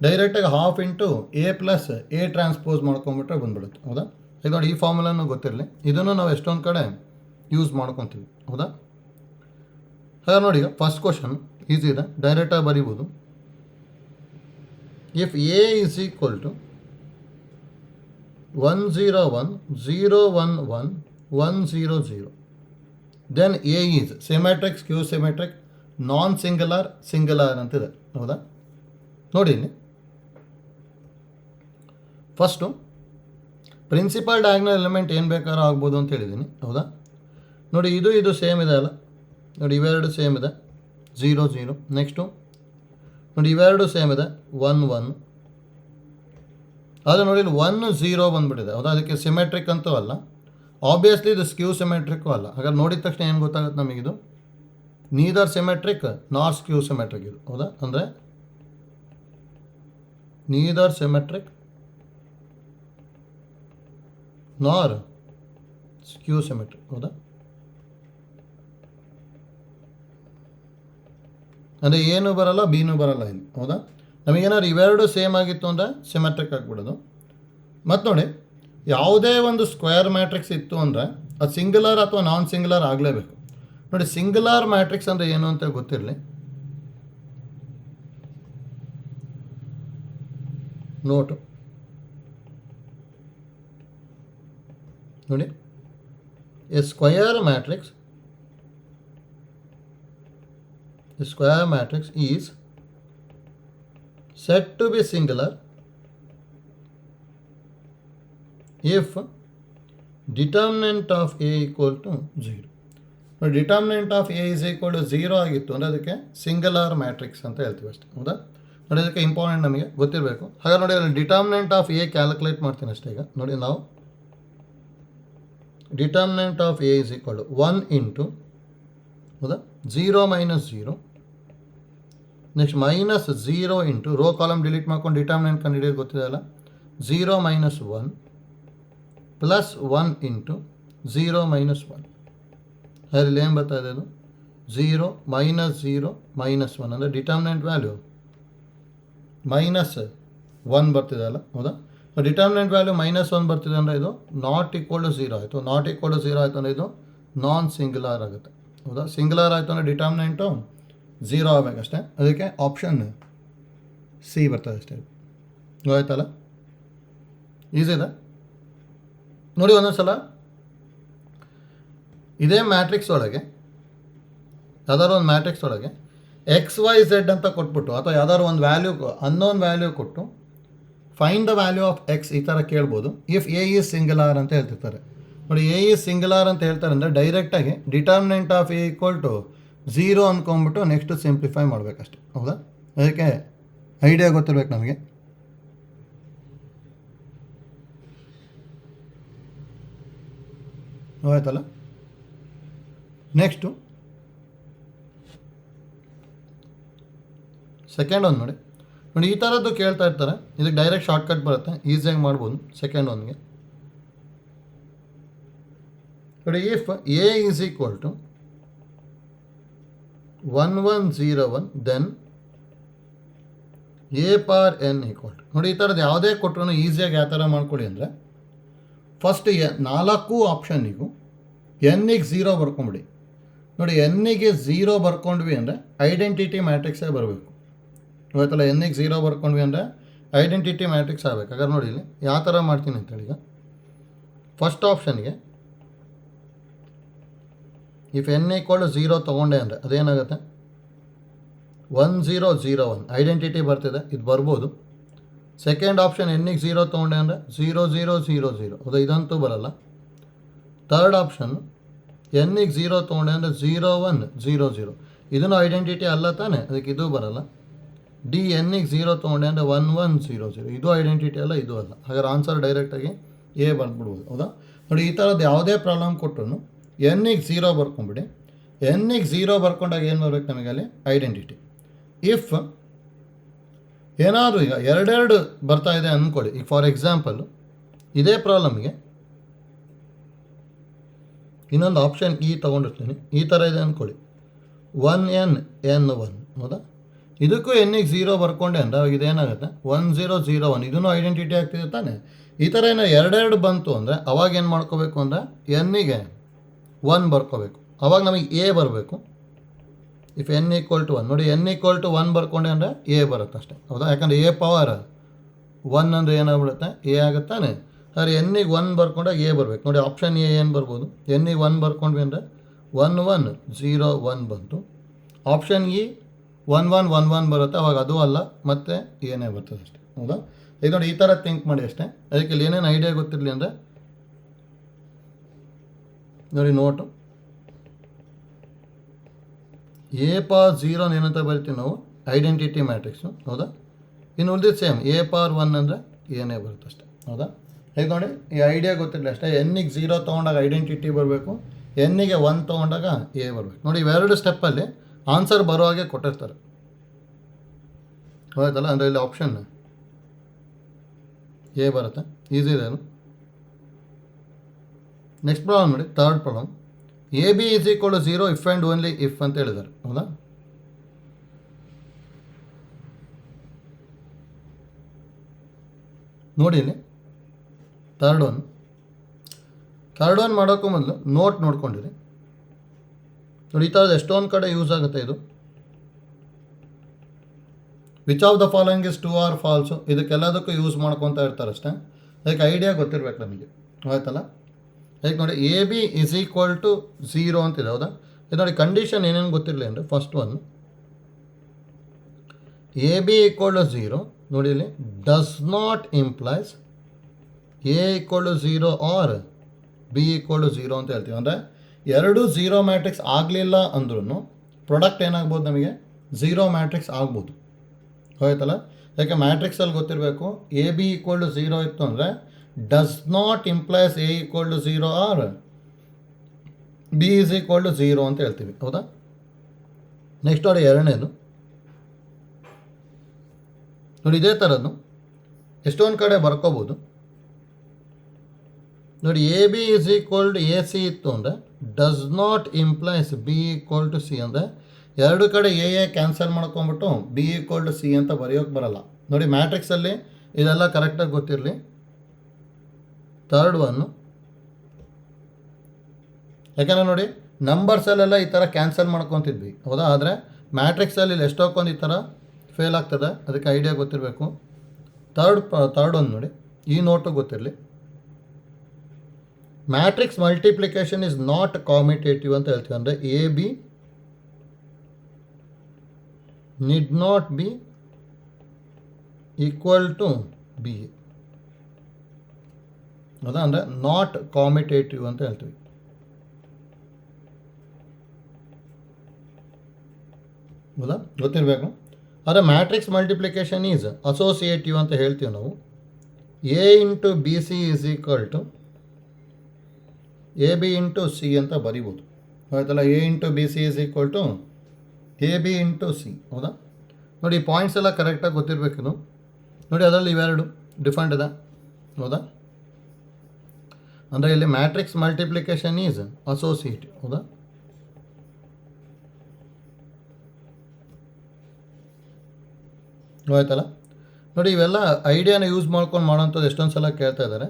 ಡೈರೆಕ್ಟಾಗಿ half into A plus A transpose ಮಾಡ್ಕೊಂಬಿಟ್ರೆ ಬಂದ್ಬಿಡುತ್ತೆ. ಹೌದಾ? ಈಗ ನೋಡಿ, ಈ ಫಾರ್ಮುಲಾನು ಗೊತ್ತಿರಲಿ, ಇದನ್ನು ನಾವು ಎಷ್ಟೊಂದು ಕಡೆ ಯೂಸ್ ಮಾಡ್ಕೊತೀವಿ. ಹೌದಾ? ಹಾಗೆ ನೋಡಿ, ಈಗ ಫಸ್ಟ್ ಕ್ವಶನ್ ಈಸಿ ಇದೆ, ಡೈರೆಕ್ಟಾಗಿ ಬರೀಬೋದು. If A is equal to 1 0 1 0 1 1 1 0 0, then A is symmetric, skew symmetric, non singular, singular ಅಂತಿದೆ. ಹೌದಾ? ನೋಡಿ, ಇಲ್ಲಿ ಫಸ್ಟು ಪ್ರಿನ್ಸಿಪಲ್ ಡಯಾಗ್ನಲ್ ಎಲಿಮೆಂಟ್ ಏನು ಬೇಕಾದ್ರೂ ಆಗ್ಬೋದು ಅಂತ ಹೇಳಿದ್ದೀನಿ. ಹೌದಾ? ನೋಡಿ, ಇದು ಸೇಮ್ ಇದೆ ಅಲ್ಲ. ನೋಡಿ, ಇವೆರಡು ಸೇಮ್ ಇದೆ, 0 0. ನೆಕ್ಸ್ಟು ನೋಡಿ, ಇವೆರಡು ಸೇಮ್ ಇದೆ, 1 1. ಆದರೆ ನೋಡಿ, ಇಲ್ಲಿ 1 0 ಬಂದುಬಿಟ್ಟಿದೆ. ಹೌದಾ? ಅದಕ್ಕೆ ಸಿಮೆಟ್ರಿಕ್ ಅಂತೂ ಅಲ್ಲ, ಆಬ್ವಿಯಸ್ಲಿ ಇದು ಸ್ಕ್ಯೂ ಸಿಮೆಟ್ರಿಕ್ಕು ಅಲ್ಲ. ಹಾಗಾದ್ರೆ ನೋಡಿದ ತಕ್ಷಣ ಏನು ಗೊತ್ತಾಗುತ್ತೆ ನಮಗಿದು ನೀದರ್ ಸಿಮೆಟ್ರಿಕ್ ನಾರ್ ಸ್ಕ್ಯೂ ಸಿಮೆಟ್ರಿಕ್ ಇದು. ಹೌದಾ? ಅಂದರೆ ನೀದರ್ ಸಿಮೆಟ್ರಿಕ್ ನಾರ್ ಸ್ಕ್ಯೂ ಸಿಮೆಟ್ರಿಕ್. ಹೌದಾ? ಅಂದರೆ ಏನು ಬರಲ್ಲ, ಬಿನೂ ಬರಲ್ಲ ಇಲ್ಲಿ. ಹೌದಾ? ನಮಗೇನಾದ್ರು ಇವೆರಡು ಸೇಮ್ ಆಗಿತ್ತು ಅಂದರೆ ಸಿಮೆಟ್ರಿಕ್ ಆಗಿಬಿಡೋದು. ಮತ್ತು ನೋಡಿ, ಯಾವುದೇ ಒಂದು ಸ್ಕ್ವೇರ್ ಮ್ಯಾಟ್ರಿಕ್ಸ್ ಇತ್ತು ಅಂದರೆ ಅದು ಸಿಂಗುಲರ್ ಅಥವಾ ನಾನ್ ಸಿಂಗುಲರ್ ಆಗಲೇಬೇಕು. ನೋಡಿ, ಸಿಂಗುಲರ್ ಮ್ಯಾಟ್ರಿಕ್ಸ್ ಅಂದರೆ ಏನು ಅಂತ ಗೊತ್ತಿರಲಿ. ನೋಟು ನೋಡಿ, A square matrix is said to be singular if determinant of A equal to 0. Determinant of A is equal to 0 ಆಗಿತ್ತು ಅಂದರೆ ಅದಕ್ಕೆ ಸಿಂಗುಲರ್ ಮ್ಯಾಟ್ರಿಕ್ಸ್ ಅಂತ ಹೇಳ್ತೀವಿ ಅಷ್ಟೇ. ಹೌದಾ? ನೋಡಿ, ಅದಕ್ಕೆ ಇಂಪಾರ್ಟೆಂಟ್ ನಮಗೆ ಗೊತ್ತಿರಬೇಕು. ಹಾಗೆ ನೋಡಿ, ಅಲ್ಲಿ ಡಿಟರ್ಮಿನೆಂಟ್ ಆಫ್ ಎ ಕ್ಯಾಲ್ಕುಲೇಟ್ ಮಾಡ್ತೀನಿ ಅಷ್ಟೇ. ಈಗ ನೋಡಿ, ನಾವು determinant of A is equal to 1 into, ಹೌದಾ, 0 minus 0, next minus 0 into row column delete ಮಾಡ್ಕೊಂಡು ಡಿಟರ್ಮಿನೆಂಟ್ ಕಂಡು ಹಿಡಿಯೋದು ಗೊತ್ತಿದೆ ಅಲ್ಲ, 0 ಮೈನಸ್ 1 ಪ್ಲಸ್ 1 ಇಂಟು 0 ಮೈನಸ್ 1. ಅದರಲ್ಲಿ ಏನು ಬರ್ತಾ ಇದೆ, ಅದು 0 ಮೈನಸ್ 0 ಮೈನಸ್ 1 ಅಂದರೆ ಡಿಟರ್ಮಿನೆಂಟ್ ವ್ಯಾಲ್ಯೂ ಮೈನಸ್ 1 ಬರ್ತಿದೆ ಅಲ್ಲ. ಹೌದಾ? ಡಿಟರ್ಮಿನೆಂಟ್ ವ್ಯಾಲ್ಯೂ ಮೈನಸ್ 1 ಬರ್ತಿದೆ ಅಂದರೆ ಇದು ನಾಟ್ ಈಕ್ವಲ್ ಟು 0 ಆಯಿತು. ನಾಟ್ ಈಕ್ವಲ್ ಟು 0 ಆಯಿತು ಅಂದರೆ ಇದು ನಾನ್ ಸಿಂಗುಲರ್ ಆಗುತ್ತೆ. ಹೌದಾ? ಸಿಂಗುಲರ್ ಆಯಿತು ಅಂದರೆ ಡಿಟರ್ಮಿನೆಂಟು 0 ಆಗಬೇಕಷ್ಟೇ. ಅದಕ್ಕೆ ಆಪ್ಷನ್ ಸಿ ಬರ್ತದೆ ಅಷ್ಟೇ. ಗೊತ್ತಾಯ್ತಲ್ಲ? ಈಸಿ ಇದೆ ನೋಡಿ. ಒಂದೊಂದು ಸಲ ಇದೇ ಮ್ಯಾಟ್ರಿಕ್ಸ್ ಒಳಗೆ ಯಾವ್ದಾದ್ರು ಒಂದು ಮ್ಯಾಟ್ರಿಕ್ಸ್ ಒಳಗೆ XYZ ಅಂತ ಕೊಟ್ಬಿಟ್ಟು ಅಥವಾ ಯಾವ್ದಾದ್ರು ಒಂದು ವ್ಯಾಲ್ಯೂ ಅನ್ನೋನ್ ವ್ಯಾಲ್ಯೂ ಕೊಟ್ಟು find the value of X ಈ ಥರ ಕೇಳ್ಬೋದು. ಇಫ್ ಎ ಈಸ್ ಸಿಂಗುಲರ್ ಅಂತ ಹೇಳ್ತಿರ್ತಾರೆ. ನೋಡಿ, ಎ ಈಸ್ ಸಿಂಗುಲರ್ ಅಂತ ಹೇಳ್ತಾರೆ ಅಂದರೆ ಡೈರೆಕ್ಟಾಗಿ determinant of A equal to 0 ಅಂದ್ಕೊಂಬಿಟ್ಟು ನೆಕ್ಸ್ಟ್ ಸಿಂಪ್ಲಿಫೈ ಮಾಡಬೇಕಷ್ಟೆ. ಹೌದಾ? ಅದಕ್ಕೆ ಐಡಿಯಾ ಗೊತ್ತಿರ್ಬೇಕು ನಮಗೆ. ಆಯ್ತಲ್ಲ? ನೆಕ್ಸ್ಟು ಸೆಕೆಂಡ್ ಒಂದು ನೋಡಿ. ನೋಡಿ, ಈ ಥರದ್ದು ಕೇಳ್ತಾ ಇರ್ತಾರೆ. ಇದಕ್ಕೆ ಡೈರೆಕ್ಟ್ ಶಾರ್ಟ್ಕಟ್ ಬರುತ್ತೆ, ಈಸಿಯಾಗಿ ಮಾಡ್ಬೋದು. ಸೆಕೆಂಡ್ ಒನ್ಗೆ ನೋಡಿ, if A is equal to 1 1 0 1 then A power n equal to ನೋಡಿ ಈ ಥರದ್ದು ಯಾವುದೇ ಕೊಟ್ಟರು ಈಸಿಯಾಗಿ ಯಾವ ಥರ ಮಾಡ್ಕೊಳ್ಳಿ ಅಂದರೆ ಫಸ್ಟ್ 4 ಆಪ್ಷನ್ನಿಗೂ ಎನ್ನಿಗೆ 0 ಬರ್ಕೊಂಬಿಡಿ. ನೋಡಿ ಎನ್ನಿಗೆ 0 ಬರ್ಕೊಂಡ್ವಿ ಅಂದರೆ ಐಡೆಂಟಿಟಿ ಮ್ಯಾಟ್ರಿಕ್ಸೇ ಬರಬೇಕು. ಗೊತ್ತಲ್ಲ, ಎನ್ನಿಗೆ 0 ಬರ್ಕೊಂಡ್ವಿ ಅಂದರೆ ಐಡೆಂಟಿಟಿ ಮ್ಯಾಟ್ರಿಕ್ಸ್ ಆಗಬೇಕು. ಹಾಗಾದ್ರೆ ನೋಡಿ ಇಲ್ಲಿ ಯಾವ ಥರ ಮಾಡ್ತೀನಿ ಅಂತೇಳಿ, ಈಗ ಫಸ್ಟ್ ಆಪ್ಷನ್ಗೆ ಇಫ್ ಎನ್ ಈಕ್ವಲ್ ಟು 0 ತೊಗೊಂಡೆ ಅಂದರೆ ಅದೇನಾಗುತ್ತೆ 1 0 0 1 ಐಡೆಂಟಿಟಿ ಬರ್ತಿದೆ, ಇದು ಬರ್ಬೋದು. ಸೆಕೆಂಡ್ ಆಪ್ಷನ್ ಎನ್ನಿಗೆ 0 ತೊಗೊಂಡೆ ಅಂದರೆ 0 0 0 0 ಅದು ಇದಂತೂ ಬರಲ್ಲ. ಥರ್ಡ್ ಆಪ್ಷನ್ ಎನ್ನಿಗೆ 0 ತೊಗೊಂಡೆ ಅಂದರೆ 0 1 0 0 ಇದನ್ನು ಐಡೆಂಟಿಟಿ ಅಲ್ಲ ತಾನೆ, ಅದಕ್ಕೆ ಇದು ಬರಲ್ಲ. ಡಿ ಎನ್ನಿಗೆ 0 ತೊಗೊಂಡೆ ಅಂದರೆ 1 1 0 0 ಇದು ಐಡೆಂಟಿಟಿ ಅಲ್ಲ, ಇದು ಅಲ್ಲ. ಹಾಗಾದ್ರೆ ಆನ್ಸರ್ ಡೈರೆಕ್ಟಾಗಿ ಎ ಬರ್ಬಿಡ್ಬೋದು. ಹೌದಾ? ನೋಡಿ ಈ ಥರದ್ದು ಯಾವುದೇ ಪ್ರಾಬ್ಲಮ್ ಕೊಟ್ಟರು ಎನ್ನಿಗೆ 0 ಬರ್ಕೊಂಬಿಡಿ. ಎನ್ನಿಗೆ 0 ಬರ್ಕೊಂಡಾಗ ಏನು ಬರ್ಬೇಕು ನಮಗೆ ಅಲ್ಲಿ ಐಡೆಂಟಿಟಿ. ಇಫ್ ಏನಾದರೂ ಈಗ ಎರಡೆರಡು ಬರ್ತಾ ಇದೆ ಅಂದ್ಕೊಳ್ಳಿ, ಈಗ ಫಾರ್ ಎಕ್ಸಾಂಪಲ್ ಇದೇ ಪ್ರಾಬ್ಲಮ್ಗೆ ಇನ್ನೊಂದು ಆಪ್ಷನ್ ಇ ತೊಗೊಂಡಿರ್ತೀನಿ, ಈ ಥರ ಇದೆ ಅಂದ್ಕೊಳ್ಳಿ 1 n n 1. ಹೌದಾ? ಇದಕ್ಕೂ ಎನ್ನಿಗೆ 0 ಬರ್ಕೊಂಡೆ ಅಂದರೆ ಅವಾಗ ಇದೇನಾಗುತ್ತೆ 1 0 0 1 ಇದನ್ನು ಐಡೆಂಟಿಟಿ ಆಗ್ತಿದೆ ತಾನೆ. ಈ ಥರ ಏನೋ ಎರಡೆರಡು ಬಂತು ಅಂದರೆ ಅವಾಗ ಏನು ಮಾಡ್ಕೋಬೇಕು ಅಂದರೆ ಎನ್ನಿಗೆ 1 ಬರ್ಕೋಬೇಕು, ಅವಾಗ ನಮಗೆ ಎ ಬರಬೇಕು. ಇಫ್ ಎನ್ ಈಕ್ವಲ್ ಟು 1 ನೋಡಿ ಎನ್ ಈಕ್ವಲ್ ಟು 1 ಬರ್ಕೊಂಡೆ ಅಂದರೆ ಎ ಬರುತ್ತೆ ಅಷ್ಟೇ. ಹೌದಾ? ಯಾಕಂದರೆ ಎ ಪವರ್ 1 ಅಂದರೆ ಏನಾಗ್ಬಿಡುತ್ತೆ ಎ ಆಗುತ್ತಾನೆ. ಆದರೆ ಎನ್ನಿಗೆ 1 ಬರ್ಕೊಂಡಾಗ ಎ ಬರಬೇಕು. ನೋಡಿ ಆಪ್ಷನ್ ಎ ಏನು ಬರ್ಬೋದು, ಎನ್ನಿಗೆ 1 ಬರ್ಕೊಂಡ್ವಿ ಅಂದರೆ 1 1 0 1 ಬಂತು. ಆಪ್ಷನ್ ಇ 1 1 1 1 ಬರುತ್ತೆ, ಅವಾಗ ಅದು ಅಲ್ಲ ಮತ್ತು ಏನೇ ಬರ್ತದೆ ಅಷ್ಟೇ. ಹೌದಾ? ಈಗ ನೋಡಿ ಈ ಥರ ಥಿಂಕ್ ಮಾಡಿ ಅಷ್ಟೇ. ಅದಕ್ಕೆ ಇಲ್ಲಿ ಏನೇನು ಐಡಿಯಾ ಗೊತ್ತಿರಲಿ ಅಂದರೆ ನೋಡಿ ನೋಟು ಎ ಪಾರ್ 0 ಏನಂತ ಬರಿತೀವಿ ನಾವು ಐಡೆಂಟಿಟಿ ಮ್ಯಾಟ್ರಿಕ್ಸು. ಹೌದಾ? ಇನ್ನು ಉಳಿದಿದ್ದು ಸೇಮ್ ಎ ಪಾರ್ 1 ಅಂದರೆ ಏನೇ ಬರುತ್ತೆ ಅಷ್ಟೇ. ಹೌದಾ? ಈಗ ನೋಡಿ ಈ ಐಡಿಯಾ ಗೊತ್ತಿರಲಿ ಅಷ್ಟೇ. ಎನ್ನಿಗೆ 0 ತೊಗೊಂಡಾಗ ಐಡೆಂಟಿಟಿ ಬರಬೇಕು, ಎನ್ನಿಗೆ 1 ತೊಗೊಂಡಾಗ ಎ ಬರಬೇಕು. ನೋಡಿ ಇವೆರಡು ಸ್ಟೆಪ್ಪಲ್ಲಿ ಆನ್ಸರ್ ಬರೋ ಹಾಗೆ ಕೊಟ್ಟಿರ್ತಾರೆ. ಹೌದಲ್ಲ? ಅಂದರೆ ಇಲ್ಲಿ ಆಪ್ಷನ್ ಎ ಬರುತ್ತೆ, ಈಸಿ ಇದೆ ಅದು. ನೆಕ್ಸ್ಟ್ ಪ್ರಾಬ್ಲಮ್ ನೋಡಿ, third problem. A B is equal to 0 if and only if ಅಂತ ಹೇಳಿದ್ದಾರೆ. ಹೌದಾ? ನೋಡಿ ಇಲ್ಲಿ ಥರ್ಡ್ ಒನ್ ಮಾಡೋಕ್ಕೂ ಮೊದಲು ನೋಟ್ ನೋಡ್ಕೊಂಡಿರಿ. ನೋಡಿ ಈ ಥರದ್ದು ಎಷ್ಟೊಂದು ಕಡೆ ಯೂಸ್ ಆಗುತ್ತೆ ಇದು. Which of the following is true or false, ಇದಕ್ಕೆಲ್ಲದಕ್ಕೂ ಯೂಸ್ ಮಾಡ್ಕೊತಾ ಇರ್ತಾರೆ ಅಷ್ಟೇ. ಅದಕ್ಕೆ ಐಡಿಯಾ ಗೊತ್ತಿರಬೇಕು ನಮಗೆ. ಆಯ್ತಲ್ಲ? ಅದಕ್ಕೆ ನೋಡಿ A B is equal to 0 ಅಂತಿದೆ. ಹೌದಾ? ಇದು ನೋಡಿ ಕಂಡೀಷನ್ ಏನೇನು ಗೊತ್ತಿರಲಿ ಅಂದರೆ first one A B equal to 0 ನೋಡಿ ಇಲ್ಲಿ does not implies A equal to 0 or B equal to 0 ಅಂತ ಹೇಳ್ತೀವಿ. ಅಂದರೆ ಎರಡು 0 ಮ್ಯಾಟ್ರಿಕ್ಸ್ ಆಗಲಿಲ್ಲ ಅಂದ್ರೂ ಪ್ರಾಡಕ್ಟ್ ಏನಾಗ್ಬೋದು ನಮಗೆ 0 ಮ್ಯಾಟ್ರಿಕ್ಸ್ ಆಗ್ಬೋದು. ಹೋಯ್ತಲ್ಲ? ಯಾಕೆ ಮ್ಯಾಟ್ರಿಕ್ಸಲ್ಲಿ ಗೊತ್ತಿರಬೇಕು ಎ ಬಿ ಈಕ್ವಲ್ ಟು 0 ಇತ್ತು ಅಂದರೆ does not implies A equal to 0 or B is equal to 0 ಅಂತ ಹೇಳ್ತೀವಿ. ಹೌದಾ? ನೆಕ್ಸ್ಟ್ ನೋಡಿ ಎರಡನೇದು ನೋಡಿ ಇದೇ ಥರದ್ದು ಎಷ್ಟೊಂದು ಕಡೆ ಬರ್ಕೋಬೋದು. ನೋಡಿ A B is equal to A C ಇತ್ತು ಅಂದರೆ does not implies B equal to C ಅಂದರೆ ಎರಡು ಕಡೆ ಎ ಕ್ಯಾನ್ಸಲ್ ಮಾಡ್ಕೊಂಬಿಟ್ಟು ಬಿ ಈಕ್ವಲ್ ಟು ಸಿ ಅಂತ ಬರೆಯೋಕ್ಕೆ ಬರಲ್ಲ. ನೋಡಿ ಮ್ಯಾಟ್ರಿಕ್ಸಲ್ಲಿ ಇದೆಲ್ಲ ಕರೆಕ್ಟಾಗಿ ಗೊತ್ತಿರಲಿ. ಥರ್ಡ್ ಒನ್ನು ಯಾಕಂದರೆ ನೋಡಿ ನಂಬರ್ಸಲ್ಲೆಲ್ಲ ಈ ಥರ ಕ್ಯಾನ್ಸಲ್ ಮಾಡ್ಕೊತಿದ್ವಿ. ಹೌದಾ? ಆದರೆ ಮ್ಯಾಟ್ರಿಕ್ಸಲ್ಲಿ ಎಷ್ಟೊಂದು ಈ ಥರ ಫೇಲ್ ಆಗ್ತದೆ, ಅದಕ್ಕೆ ಐಡಿಯಾ ಗೊತ್ತಿರಬೇಕು. ಥರ್ಡ್ ಒಂದು ನೋಡಿ ಈ ನೋಟು ಗೊತ್ತಿರಲಿ. Matrix multiplication is not commutative ಅಂತ ಹೇಳ್ತೀವಿ. ಅಂದರೆ A B need not B equal to B. ಹೌದಾ? ಅಂದರೆ ನಾಟ್ ಕಾಮಿಟೇಟಿವ್ ಅಂತ ಹೇಳ್ತೀವಿ. ಹೌದಾ? ಗೊತ್ತಿರಬೇಕು. ಆದರೆ ಮ್ಯಾಟ್ರಿಕ್ಸ್ ಮಲ್ಟಿಪ್ಲಿಕೇಶನ್ ಈಸ್ ಅಸೋಸಿಯೇಟಿವ್ ಅಂತ ಹೇಳ್ತೀವಿ ನಾವು. A into B C is equal to A B into C ಅಂತ ಬರಿಬೋದು. ಆಯ್ತಲ್ಲ? A into B C is equal to A B into C. ಹೌದಾ? ನೋಡಿ ಪಾಯಿಂಟ್ಸ್ ಎಲ್ಲ ಕರೆಕ್ಟಾಗಿ ಗೊತ್ತಿರಬೇಕಿದು. ನೋಡಿ ಅದರಲ್ಲಿ ಇವೆರಡು ಡಿಫ್ರೆಂಟ್ ಇದೆ. ಹೌದಾ? ಅಂದರೆ ಇಲ್ಲಿ ಮ್ಯಾಟ್ರಿಕ್ಸ್ ಮಲ್ಟಿಪ್ಲಿಕೇಶನ್ ಈಸ್ ಅಸೋಸಿಯೇಟಿವ್. ಹೌದಾ? ಆಯ್ತಲ್ಲ? ನೋಡಿ ಇವೆಲ್ಲ ಐಡಿಯಾನ ಯೂಸ್ ಮಾಡ್ಕೊಂಡು ಮಾಡೋಂಥದ್ದು ಎಷ್ಟೊಂದು ಸಲ ಕೇಳ್ತಾ ಇದ್ದಾರೆ.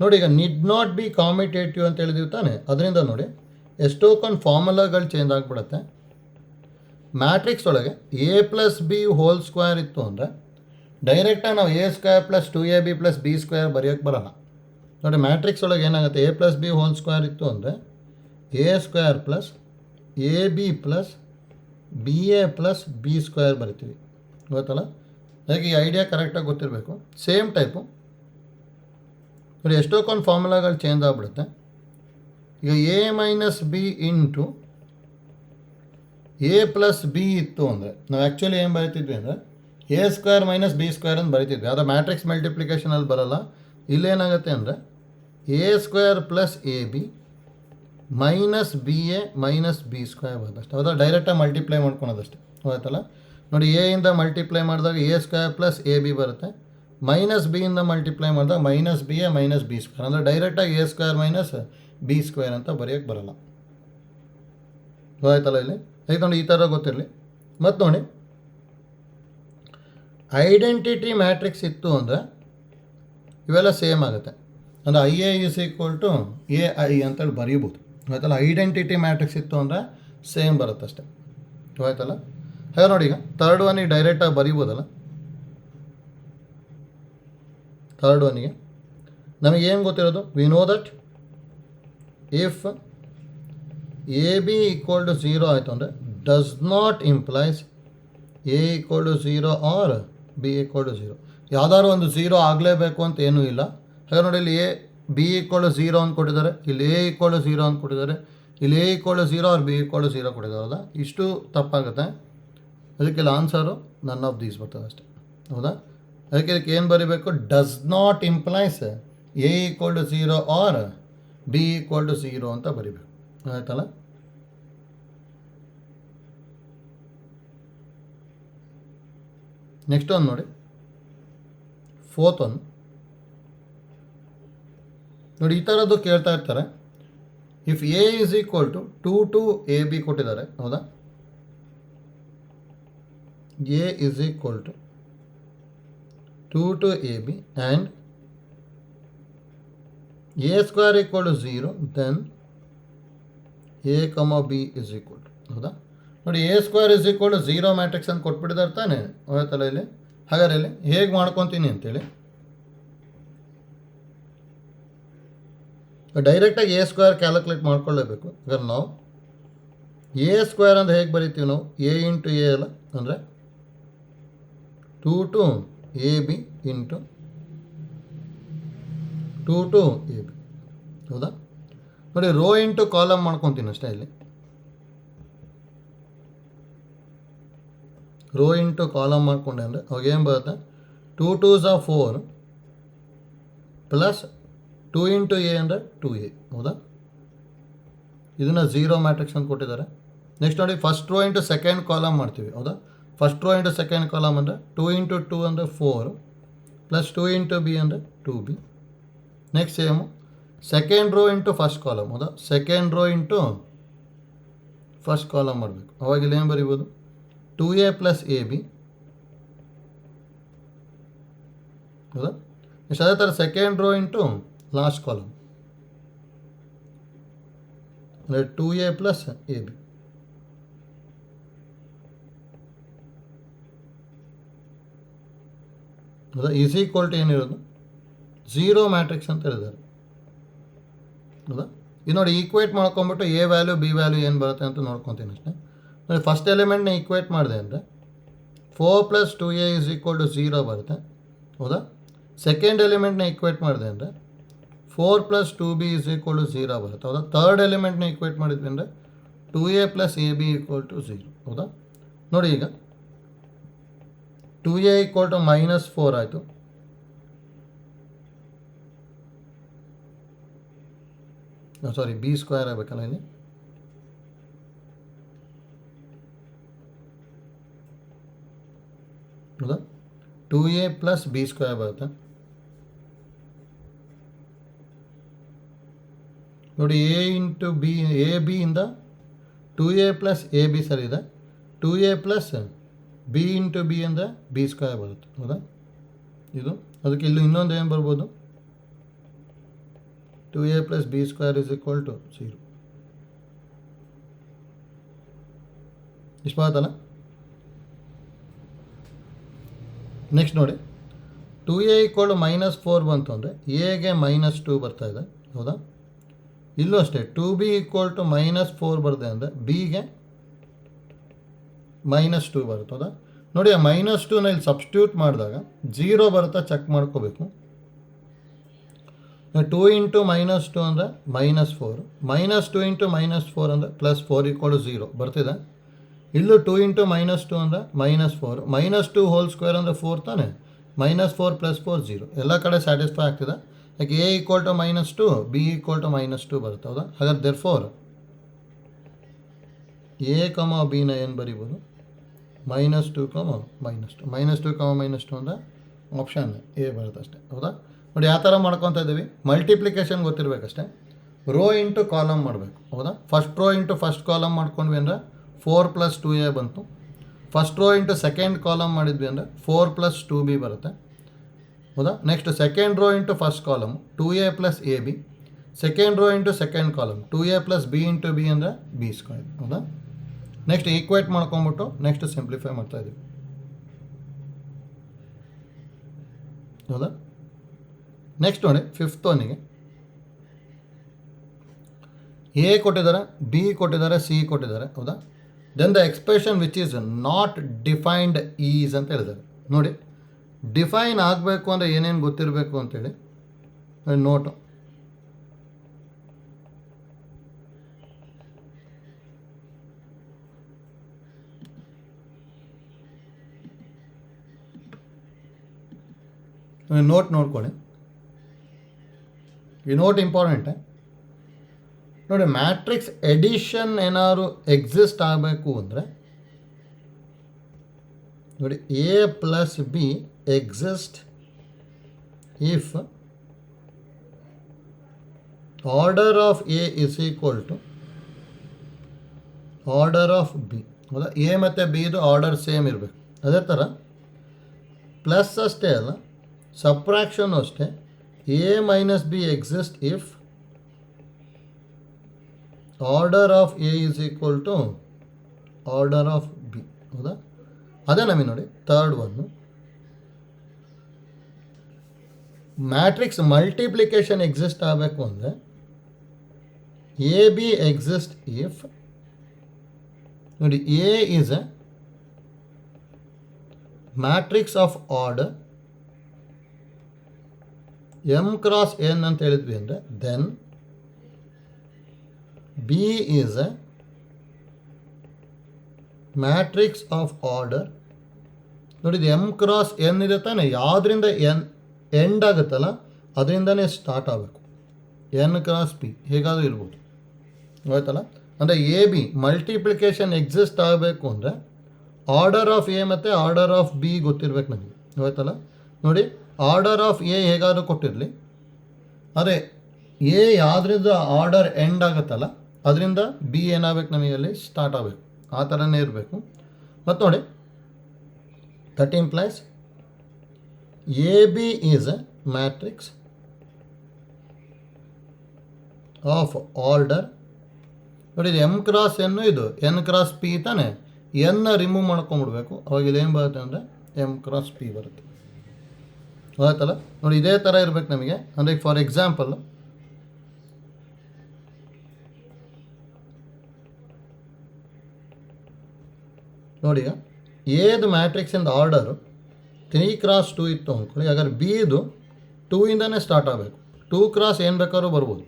ನೋಡಿ ಈಗ ನಿಡ್ ನಾಟ್ ಬಿ ಕಾಮಿಟೇಟಿವ್ ಅಂತ ಹೇಳಿದೀವಿ ತಾನೆ, ಅದರಿಂದ ನೋಡಿ ಎಷ್ಟೊಂದು ಫಾರ್ಮುಲಾಗಳು ಚೇಂಜ್ ಆಗಿಬಿಡುತ್ತೆ. ಮ್ಯಾಟ್ರಿಕ್ಸ್ ಒಳಗೆ A plus B whole square ಇತ್ತು ಅಂದರೆ ಡೈರೆಕ್ಟಾಗಿ ನಾವು A square plus 2ab plus B square ಬರೆಯೋಕ್ಕೆ ಬರೋಲ್ಲ. ನೋಡಿ ಮ್ಯಾಟ್ರಿಕ್ಸ್ ಒಳಗೆ ಏನಾಗುತ್ತೆ, A plus B whole square ಇತ್ತು ಅಂದರೆ A square plus A B plus B A plus B square ಬರಿತೀವಿ, ಗೊತ್ತಲ್ಲ. ಹಾಗೆ ಈ ಐಡಿಯಾ ಕರೆಕ್ಟಾಗಿ ಗೊತ್ತಿರಬೇಕು. ಸೇಮ್ ಟೈಪು ನೋಡಿ ಎಷ್ಟೊಂದು ಫಾರ್ಮುಲಾಗಳು ಚೇಂಜ್ ಆಗಿಬಿಡುತ್ತೆ. ಈಗ A minus B into A plus B ಇತ್ತು ಅಂದರೆ ನಾವು ಆ್ಯಕ್ಚುಲಿ ಏನು ಬರಿತಿದ್ವಿ ಅಂದರೆ A square minus B square ಅಂತ ಬರಿತಿದ್ವಿ. ಅದು ಮ್ಯಾಟ್ರಿಕ್ಸ್ ಮಲ್ಟಿಪ್ಲಿಕೇಶನಲ್ಲಿ ಬರೋಲ್ಲ. ಇಲ್ಲೇನಾಗುತ್ತೆ ಅಂದರೆ A square plus A B minus B A minus B square ಬರೋದಷ್ಟೇ. ಹೌದಾ, ಡೈರೆಕ್ಟಾಗಿ ಮಲ್ಟಿಪ್ಲೈ ಮಾಡ್ಕೊಳೋದಷ್ಟೇ, ಗೊತ್ತಲ್ಲ. ನೋಡಿ ಎ ಇಂದ ಮಲ್ಟಿಪ್ಲೈ ಮಾಡಿದಾಗ A square plus A B ಬರುತ್ತೆ, ಮೈನಸ್ ಬಿ ಇಂದ ಮಲ್ಟಿಪ್ಲೈ ಮಾಡಿದಾಗ minus B A minus B square, ಅಂದರೆ ಡೈರೆಕ್ಟಾಗಿ A square minus B square ಅಂತ ಬರೆಯೋಕ್ಕೆ ಬರೋಲ್ಲ, ಗೊತ್ತಾಯ್ತಲ್ಲ. ಇಲ್ಲಿ ಈಗ ನೋಡಿ ಈ ಥರ ಗೊತ್ತಿರಲಿ. ಮತ್ತು ನೋಡಿ ಐಡೆಂಟಿಟಿ ಮ್ಯಾಟ್ರಿಕ್ಸ್ ಇತ್ತು ಅಂದರೆ ಇವೆಲ್ಲ ಸೇಮ್ ಆಗುತ್ತೆ. ಅಂದರೆ I A is equal to A I ಅಂತೇಳಿ ಬರೀಬೋದು, ಗೊತ್ತಲ್ಲ. ಐಡೆಂಟಿಟಿ ಮ್ಯಾಟ್ರಿಕ್ಸ್ ಇತ್ತು ಅಂದರೆ ಸೇಮ್ ಬರುತ್ತಷ್ಟೆ, ಗೊತ್ತಾಯ್ತಲ್ಲ. ಹಾಗೆ ನೋಡಿ ಈಗ ಥರ್ಡ್ ಒನ್ನಿಗೆ ಡೈರೆಕ್ಟಾಗಿ ಬರೀಬೋದಲ್ಲ. ಥರ್ಡ್ ಒನ್ನಿಗೆ ನಮಗೇನು ಗೊತ್ತಿರೋದು, we know that if A B equal to 0 ಆಯಿತು ಅಂದರೆ does not implies A equal to 0 or B equal to 0. ಯಾವುದಾದ್ರು ಒಂದು 0 ಆಗಲೇಬೇಕು ಅಂತ ಏನೂ ಇಲ್ಲ. ಹಾಗೆ ನೋಡಿ ಇಲ್ಲಿ ಎ ಬಿ ಈಕ್ವಲ್ ಟು 0 ಅಂತ ಕೊಟ್ಟಿದ್ದಾರೆ, ಇಲ್ಲಿ ಎ ಈಕ್ವಲ್ ಟು 0 ಅಂತ ಕೊಟ್ಟಿದ್ದಾರೆ, ಇಲ್ಲಿ A equal to 0 or B equal to 0 ಕೊಟ್ಟಿದ್ದಾರೆ. ಹೌದಾ, ಇಷ್ಟು ತಪ್ಪಾಗುತ್ತೆ. ಅದಕ್ಕೆಲ್ಲ ಆನ್ಸರು ನನ್ ಆಫ್ ದೀಸ್ ಬರ್ತದೆ ಅಷ್ಟೇ, ಹೌದಾ. ಅದಕ್ಕೆ ಇದಕ್ಕೆ ಏನು ಬರೀಬೇಕು, does not implies A equal to 0 or B equal to 0 ಅಂತ ಬರೀಬೇಕು, ಆಯ್ತಲ್ಲ. ನೆಕ್ಸ್ಟ್ ಒಂದು ನೋಡಿ, ಫೋರ್ತ್ ಒನ್ ನೋಡಿ ಈ ಥರದ್ದು ಕೇಳ್ತಾ ಇರ್ತಾರೆ. If A is equal to 2 two A B ಕೊಟ್ಟಿದ್ದಾರೆ, ಹೌದಾ. A is equal to 2 two A B and A square equal to 0, then A comma B is equal to, ಹೌದಾ. ನೋಡಿ A square is equal to 0 matrix ಅಂತ ಕೊಟ್ಬಿಟ್ಟಿದ್ದಾರೆ ತಾನೆ, ಹೋಯ್ತಲ್ಲ. ಇಲ್ಲಿ ಹಾಗಾದ್ರೆ ಇಲ್ಲಿ ಹೇಗೆ ಮಾಡ್ಕೊತೀನಿ ಅಂತೇಳಿ ಡೈರೆಕ್ಟಾಗಿ ಎ ಸ್ಕ್ವೇರ್ ಕ್ಯಾಲ್ಕುಲೇಟ್ ಮಾಡ್ಕೊಳ್ಳೇಬೇಕು. ಹಾಗಾದ್ರೆ ನಾವು ಎ ಸ್ಕ್ವೇರ್ ಅಂದರೆ ಹೇಗೆ ಬರಿತೀವಿ ನಾವು, ಎ ಇಂಟು ಎ ಅಲ್ಲ, ಅಂದರೆ 2 two A B into 2 two A B, ಹೌದಾ. ನೋಡಿ ರೋ ಇಂಟು ಕಾಲಮ್ ಮಾಡ್ಕೊತೀನಿ ಅಷ್ಟೇ. ಇಲ್ಲಿ ರೋ ಇಂಟು ಕಾಲಮ್ ಮಾಡಿಕೊಂಡೆ ಅಂದರೆ ಅವಾಗ ಏನು ಬರುತ್ತೆ, 2 2s are 4 plus 2 into A ಅಂದರೆ 2a, ಹೌದಾ. ಇದನ್ನು 0 ಮ್ಯಾಟ್ರಿಕ್ಸ್ ಅಂತ ಕೊಟ್ಟಿದ್ದಾರೆ. ನೆಕ್ಸ್ಟ್ ನೋಡಿ first row into second column ಮಾಡ್ತೀವಿ, ಹೌದಾ. First row into second column ಅಂದರೆ 2 ಇಂಟು 2 ಅಂದರೆ 4 ಪ್ಲಸ್ 2 ಇಂಟು ಬಿ ಅಂದರೆ 2b. Next same second row into first column, ಹೌದಾ. Second row into first column ಮಾಡಬೇಕು. ಅವಾಗ ಇಲ್ಲಿ ಏನು ಬರೀಬೋದು, 2a ಪ್ಲಸ್ ಎ ಬಿ, ಹೌದಾ. ಇಷ್ಟು ಅದೇ ಥರ second row into last column ಅಂದರೆ 2a ಪ್ಲಸ್ ಎ ಬಿ, ಹೌದಾ. ಈಸ್ ಈಕ್ವಲ್ ಟು ಏನಿರೋದು 0 ಮ್ಯಾಟ್ರಿಕ್ಸ್ ಅಂತ ಹೇಳಿದ್ದಾರೆ, ಹೌದಾ. ಇದು ನೋಡಿ ಈಕ್ವೇಟ್ ಮಾಡ್ಕೊಂಬಿಟ್ಟು ಎ ವ್ಯಾಲ್ಯೂ ಬಿ ವ್ಯಾಲ್ಯೂ ಏನು ಬರುತ್ತೆ ಅಂತ ನೋಡ್ಕೊತೀನಿ ಅಷ್ಟೇ. ನೋಡಿ ಫಸ್ಟ್ ಎಲಿಮೆಂಟ್ನ ಈಕ್ವೇಟ್ ಮಾಡಿದೆ ಅಂದರೆ 4 plus 2a is equal to 0 ಬರುತ್ತೆ, ಹೌದಾ. ಸೆಕೆಂಡ್ ಎಲಿಮೆಂಟ್ನ ಈಕ್ವೇಟ್ ಮಾಡಿದೆ ಅಂದರೆ 4 plus 2b is equal to 0 ಬರುತ್ತೆ, ಹೌದಾ. ಥರ್ಡ್ ಎಲಿಮೆಂಟ್ನ ಈಕ್ವೇಟ್ ಮಾಡಿದ್ವಿ ಅಂದರೆ 2a plus A B equal to 0, ಹೌದಾ. ನೋಡಿ ಈಗ 2a ಈಕ್ವಲ್ ಟು -4 ಆಯಿತು, ಸಾರಿ ಬಿ ಸ್ಕ್ವೇರ್ ಆಗಬೇಕಲ್ಲ ಇಲ್ಲಿ, ಹೌದಾ. 2a ಪ್ಲಸ್ ಬಿ ಸ್ಕ್ವೇರ್ ಬರುತ್ತೆ. ನೋಡಿ A into B, A B ಇಂದ 2a ಪ್ಲಸ್ ಎ ಬಿ ಸರಿ ಇದೆ, 2a plus B into B ಅಂದರೆ ಬಿ ಸ್ಕ್ವೇರ್ ಬರುತ್ತೆ, ಹೌದಾ. ಇದು. ಅದಕ್ಕೆ ಇಲ್ಲಿ ಇನ್ನೊಂದು ಏನು ಬರ್ಬೋದು, 2a + b² = 0. ಇಷ್ಟು ಬರುತ್ತಲ್ಲ. ನೆಕ್ಸ್ಟ್ ನೋಡಿ, 2a = -4 ಬಂತು ಅಂದರೆ ಎಗೆ -2 ಬರ್ತಾ ಇದೆ, ಹೌದಾ? ಇಲ್ಲೂ ಅಷ್ಟೇ 2b = -4 ಬರದೆ ಅಂದರೆ ಬಿಗೆ -2 ಬರುತ್ತೆ, ಹೌದಾ? ನೋಡಿ, ಆ -2ನ ಇಲ್ಲಿ ಸಬ್ಸ್ಟಿಟ್ಯೂಟ್ ಮಾಡಿದಾಗ 0 ಬರುತ್ತಾ ಚೆಕ್ ಮಾಡ್ಕೋಬೇಕು. 2 × -2 ಅಂದರೆ -4, -2 × -4 ಅಂದರೆ +4 = 0 ಬರ್ತಿದೆ. ಇಲ್ಲೂ 2 × -2 ಅಂದರೆ -4, -2 ಹೋಲ್ ಸ್ಕ್ವೇರ್ ಅಂದರೆ 4 ತಾನೆ, -4 + 4 0, ಎಲ್ಲ ಕಡೆ ಸ್ಯಾಟಿಸ್ಫೈ ಆಗ್ತಿದೆ. ಯಾಕೆ a = -2, b = -2 ಬರುತ್ತೆ, ಹೌದಾ? ಹಾಗಾದ್ರೆ ದೇರ್ಫೋರ್ a, bನ ಏನು ಬರೀಬೋದು, -2, -2, -2, ಅಂದರೆ ಆಪ್ಷನ್ ಎ ಬರುತ್ತೆ ಅಷ್ಟೇ, ಹೌದಾ? ನೋಡಿ ಯಾವ ಥರ ಮಾಡ್ಕೊತಾ ಇದ್ದೀವಿ, ಮಲ್ಟಿಪ್ಲಿಕೇಶನ್ ಗೊತ್ತಿರಬೇಕಷ್ಟೇ. ರೋ ಇಂಟು ಕಾಲಮ್ ಮಾಡಬೇಕು, ಹೌದಾ? First row into first column ಮಾಡ್ಕೊಂಡ್ವಿ ಅಂದರೆ 4 + 2a ಬಂತು. First row into second column ಮಾಡಿದ್ವಿ ಅಂದರೆ 4 + 2b ಬರುತ್ತೆ, ಹೌದಾ? Next second row into first column 2a + ab, second row into second column 2a + b × b ಅಂದರೆ b², ಹೌದಾ? ನೆಕ್ಸ್ಟ್ ಈಕ್ವೇಟ್ ಮಾಡ್ಕೊಂಬಿಟ್ಟು ನೆಕ್ಸ್ಟ್ ಸಿಂಪ್ಲಿಫೈ ಮಾಡ್ತಾ ಇದ್ದೀವಿ, ಹೌದಾ? ನೆಕ್ಸ್ಟ್ ನೋಡಿ, ಫಿಫ್ತ್ ಒನ್ನಿಗೆ ಎ ಕೊಟ್ಟಿದ್ದಾರೆ, ಬಿ ಕೊಟ್ಟಿದ್ದಾರೆ, ಸಿ ಕೊಟ್ಟಿದ್ದಾರೆ, ಹೌದಾ? Then the expression which is not defined is ಅಂತ ಹೇಳಿದ್ದಾರೆ. ನೋಡಿ, ಡಿಫೈನ್ ಆಗಬೇಕು ಅಂದರೆ ಏನೇನು ಗೊತ್ತಿರಬೇಕು ಅಂತೇಳಿ ನೋಟು. ನೋಟ್ ನೋಡ್ಕೊಳ್ಳಿ, ಈ ನೋಟ್ ಇಂಪಾರ್ಟೆಂಟೇ. ನೋಡಿ, ಮ್ಯಾಟ್ರಿಕ್ಸ್ ಎಡಿಷನ್ ಏನಾದ್ರು ಎಕ್ಸಿಸ್ಟ್ ಆಗಬೇಕು ಅಂದರೆ ನೋಡಿ, a + b exist if order of a = order of b, ಹೌದಾ? a ಮತ್ತು bದು ಆರ್ಡರ್ ಸೇಮ್ ಇರಬೇಕು. ಅದೇ ಥರ ಪ್ಲಸ್ ಅಷ್ಟೇ ಅಲ್ಲ, ಸಬ್ಟ್ರಾಕ್ಷನ್ ಅಷ್ಟೇ, a - b exist if order of a = order of b, ಹೌದಾ? ಅದೇ ನಮಗೆ ನೋಡಿ third one, matrix multiplication exist ಆಗಬೇಕು ಅಂದರೆ ಎ ಬಿ ಎಕ್ಸಿಸ್ಟ್ ಇಫ್ ನೋಡಿ A is a matrix of order m × n ಅಂತ ಹೇಳಿದ್ವಿ ಅಂದರೆ then B is a matrix of order. ನೋಡಿ, ಇದು m × n ಇದೆ ತಾನೆ, ಯಾವುದರಿಂದ ಎಂಡ್ ಆಗುತ್ತಲ್ಲ ಅದರಿಂದನೇ ಸ್ಟಾರ್ಟ್ ಆಗಬೇಕು. n × p ಹೇಗಾದರೂ ಇರ್ಬೋದು, ಆಯ್ತಲ್ಲ? ಅಂದರೆ ಎ ಬಿ ಮಲ್ಟಿಪ್ಲಿಕೇಶನ್ ಎಕ್ಸಿಸ್ಟ್ ಆಗಬೇಕು ಅಂದರೆ ಆರ್ಡರ್ ಆಫ್ ಎ ಮತ್ತು ಆರ್ಡರ್ ಆಫ್ ಬಿ ಗೊತ್ತಿರ್ಬೇಕು ನಮಗೆ, ಆಯ್ತಲ್ಲ? ನೋಡಿ, ಆರ್ಡರ್ ಆಫ್ ಎ ಹೇಗಾದರೂ ಕೊಟ್ಟಿರಲಿ, ಅದೇ ಎ ಯಾವುದರಿಂದ ಆರ್ಡರ್ ಎಂಡ್ ಆಗುತ್ತಲ್ಲ ಅದರಿಂದ ಬಿ ಏನಾಗಬೇಕು, ನಮಗೆ ಅಲ್ಲಿ ಸ್ಟಾರ್ಟ್ ಆಗಬೇಕು, ಆ ಥರನೇ ಇರಬೇಕು. ಮತ್ತು ನೋಡಿ, that implies A B is a matrix of order. ನೋಡಿ, ಇದು m × n, ಇದು n × p ತಾನೆ, n ರಿಮೂವ್ ಮಾಡ್ಕೊಂಬಿಡ್ಬೇಕು, ಅವಾಗ ಇಲ್ಲೇನು ಬರುತ್ತೆ ಅಂದರೆ m × p ಬರುತ್ತೆ, ಆಯ್ತಲ್ಲ? ನೋಡಿ, ಇದೇ ಥರ ಇರಬೇಕು ನಮಗೆ. ಅಂದರೆ ಫಾರ್ ಎಕ್ಸಾಂಪಲ್ ನೋಡಿ, ಈಗ ಎದು ಮ್ಯಾಟ್ರಿಕ್ಸಿಂದ ಆರ್ಡರು 3 × 2 ಇತ್ತು ಅಂದ್ಕೊಳ್ಳಿ, ಹಾಗಾದ್ರೆ ಬಿದು 2 ಇಂದನೇ ಸ್ಟಾರ್ಟ್ ಆಗಬೇಕು. 2 × ಏನು ಬೇಕಾದ್ರೂ ಬರ್ಬೋದು.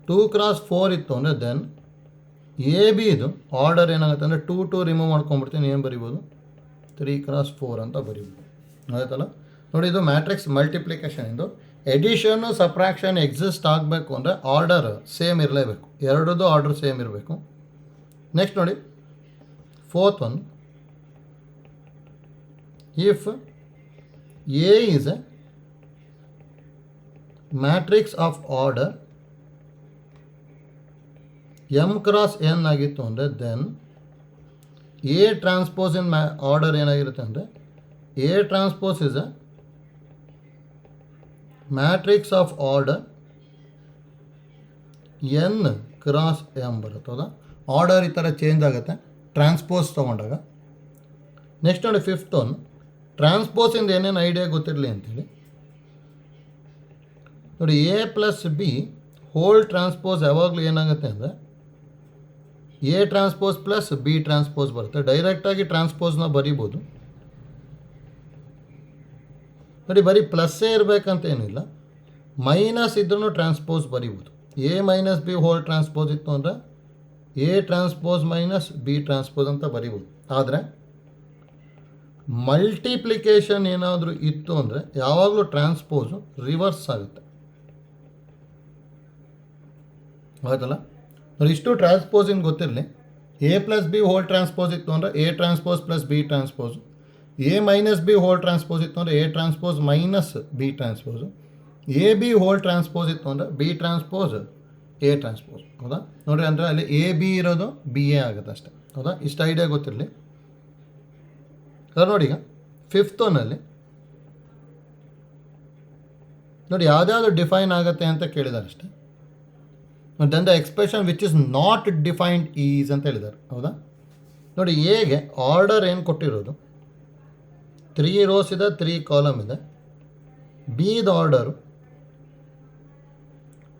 2 × 4 ಇತ್ತು ಅಂದರೆ ದೆನ್ ಎ ಬಿದು ಆರ್ಡರ್ ಏನಾಗುತ್ತೆ ಅಂದರೆ 2 2 ರಿಮೂವ್ ಮಾಡ್ಕೊಂಡ್ಬಿಡ್ತೀನಿ, ಏನು ಬರಿಬೋದು, 3 × 4 ಅಂತ ಬರಿಬೋದು, ಆಯ್ತಲ್ಲ? ನೋಡಿ, ಇದು ಮ್ಯಾಟ್ರಿಕ್ಸ್ ಮಲ್ಟಿಪ್ಲಿಕೇಶನ್. ಇದು ಎಡಿಷನ್ನು ಸಬ್ಟ್ರಾಕ್ಷನ್ ಎಕ್ಸಿಸ್ಟ್ ಆಗಬೇಕು ಅಂದರೆ ಆರ್ಡರ್ ಸೇಮ್ ಇರಲೇಬೇಕು, ಎರಡದು ಆರ್ಡರ್ ಸೇಮ್ ಇರಬೇಕು. ನೆಕ್ಸ್ಟ್ ನೋಡಿ, fourth one, if A is a matrix of order m × n ಆಗಿತ್ತು ಅಂದರೆ then A transpose in order ಏನಾಗಿರುತ್ತೆ ಅಂದರೆ A transpose is a matrix of order n cross m ಬರುತ್ತೆ. ಹೌದಾ? ಆರ್ಡರ್ ಈ ಥರ ಚೇಂಜ್ ಆಗುತ್ತೆ ಟ್ರಾನ್ಸ್ಪೋಸ್ ತೊಗೊಂಡಾಗ. ನೆಕ್ಸ್ಟ್ ನೋಡಿ ಫಿಫ್ತ್ ಒನ್, ಟ್ರಾನ್ಸ್ಪೋಸಿಂದ ಏನೇನು ಐಡಿಯಾ ಗೊತ್ತಿರಲಿ ಅಂಥೇಳಿ ನೋಡಿ. A plus B whole transpose ಯಾವಾಗಲೂ ಏನಾಗುತ್ತೆ ಅಂದರೆ A transpose plus B transpose ಬರುತ್ತೆ. ಡೈರೆಕ್ಟಾಗಿ ಟ್ರಾನ್ಸ್ಪೋಸ್ನ ಬರಿಬೋದು ನೋಡಿ. ಬರೀ ಪ್ಲಸ್ಸೇ ಇರಬೇಕಂತ ಏನಿಲ್ಲ, ಮೈನಸ್ ಇದ್ರೂ ಟ್ರಾನ್ಸ್ಪೋಸ್ ಬರಿಬೋದು. A minus B whole transpose ಇತ್ತು ಅಂದರೆ A transpose minus B transpose ಅಂತ ಬರಿಬೋದು. ಆದರೆ ಮಲ್ಟಿಪ್ಲಿಕೇಶನ್ ಏನಾದರೂ ಇತ್ತು ಅಂದರೆ ಯಾವಾಗಲೂ ಟ್ರಾನ್ಸ್ಪೋಸು ರಿವರ್ಸ್ ಆಗುತ್ತೆ. ಆಯ್ತಲ್ಲ? ನೋಡಿ, ಇಷ್ಟು ಟ್ರಾನ್ಸ್ಪೋಸಿಂಗ್ ಗೊತ್ತಿರಲಿ. A plus B whole transpose ಇತ್ತು ಅಂದರೆ A transpose plus B transpose. A minus B whole transpose ಇತ್ತು ಅಂದರೆ A transpose minus B transpose. A B whole transpose ಇತ್ತು ಅಂದರೆ ಬಿ ಟ್ರಾನ್ಸ್ಪೋಸ್ ಎ ಟ್ರಾನ್ಸ್ಪೋಸ್. ಹೌದಾ? ನೋಡಿರಿ, ಅಂದರೆ ಅಲ್ಲಿ ಎ ಬಿ ಇರೋದು ಬಿ ಎ ಆಗುತ್ತೆ ಅಷ್ಟೇ. ಹೌದಾ? ಇಷ್ಟು ಐಡಿಯಾ ಗೊತ್ತಿರಲಿ. ಸರ್ ನೋಡಿ, ಈಗ ಫಿಫ್ತ್ ಒನ್ನಲ್ಲಿ ನೋಡಿ ಯಾವುದ್ಯಾವುದು ಡಿಫೈನ್ ಆಗುತ್ತೆ ಅಂತ ಕೇಳಿದ್ದಾರೆ ಅಷ್ಟೇ. Then the expression which is not defined is ಅಂತ ಹೇಳಿದ್ದಾರೆ. ಹೌದಾ? ನೋಡಿ, ಎಗೆ ಆರ್ಡರ್ ಏನು ಕೊಟ್ಟಿರೋದು 3 ರೋಸ್ ಇದೆ, 3 ಕಾಲಮ್ ಇದೆ. ಬಿದ ಆರ್ಡರು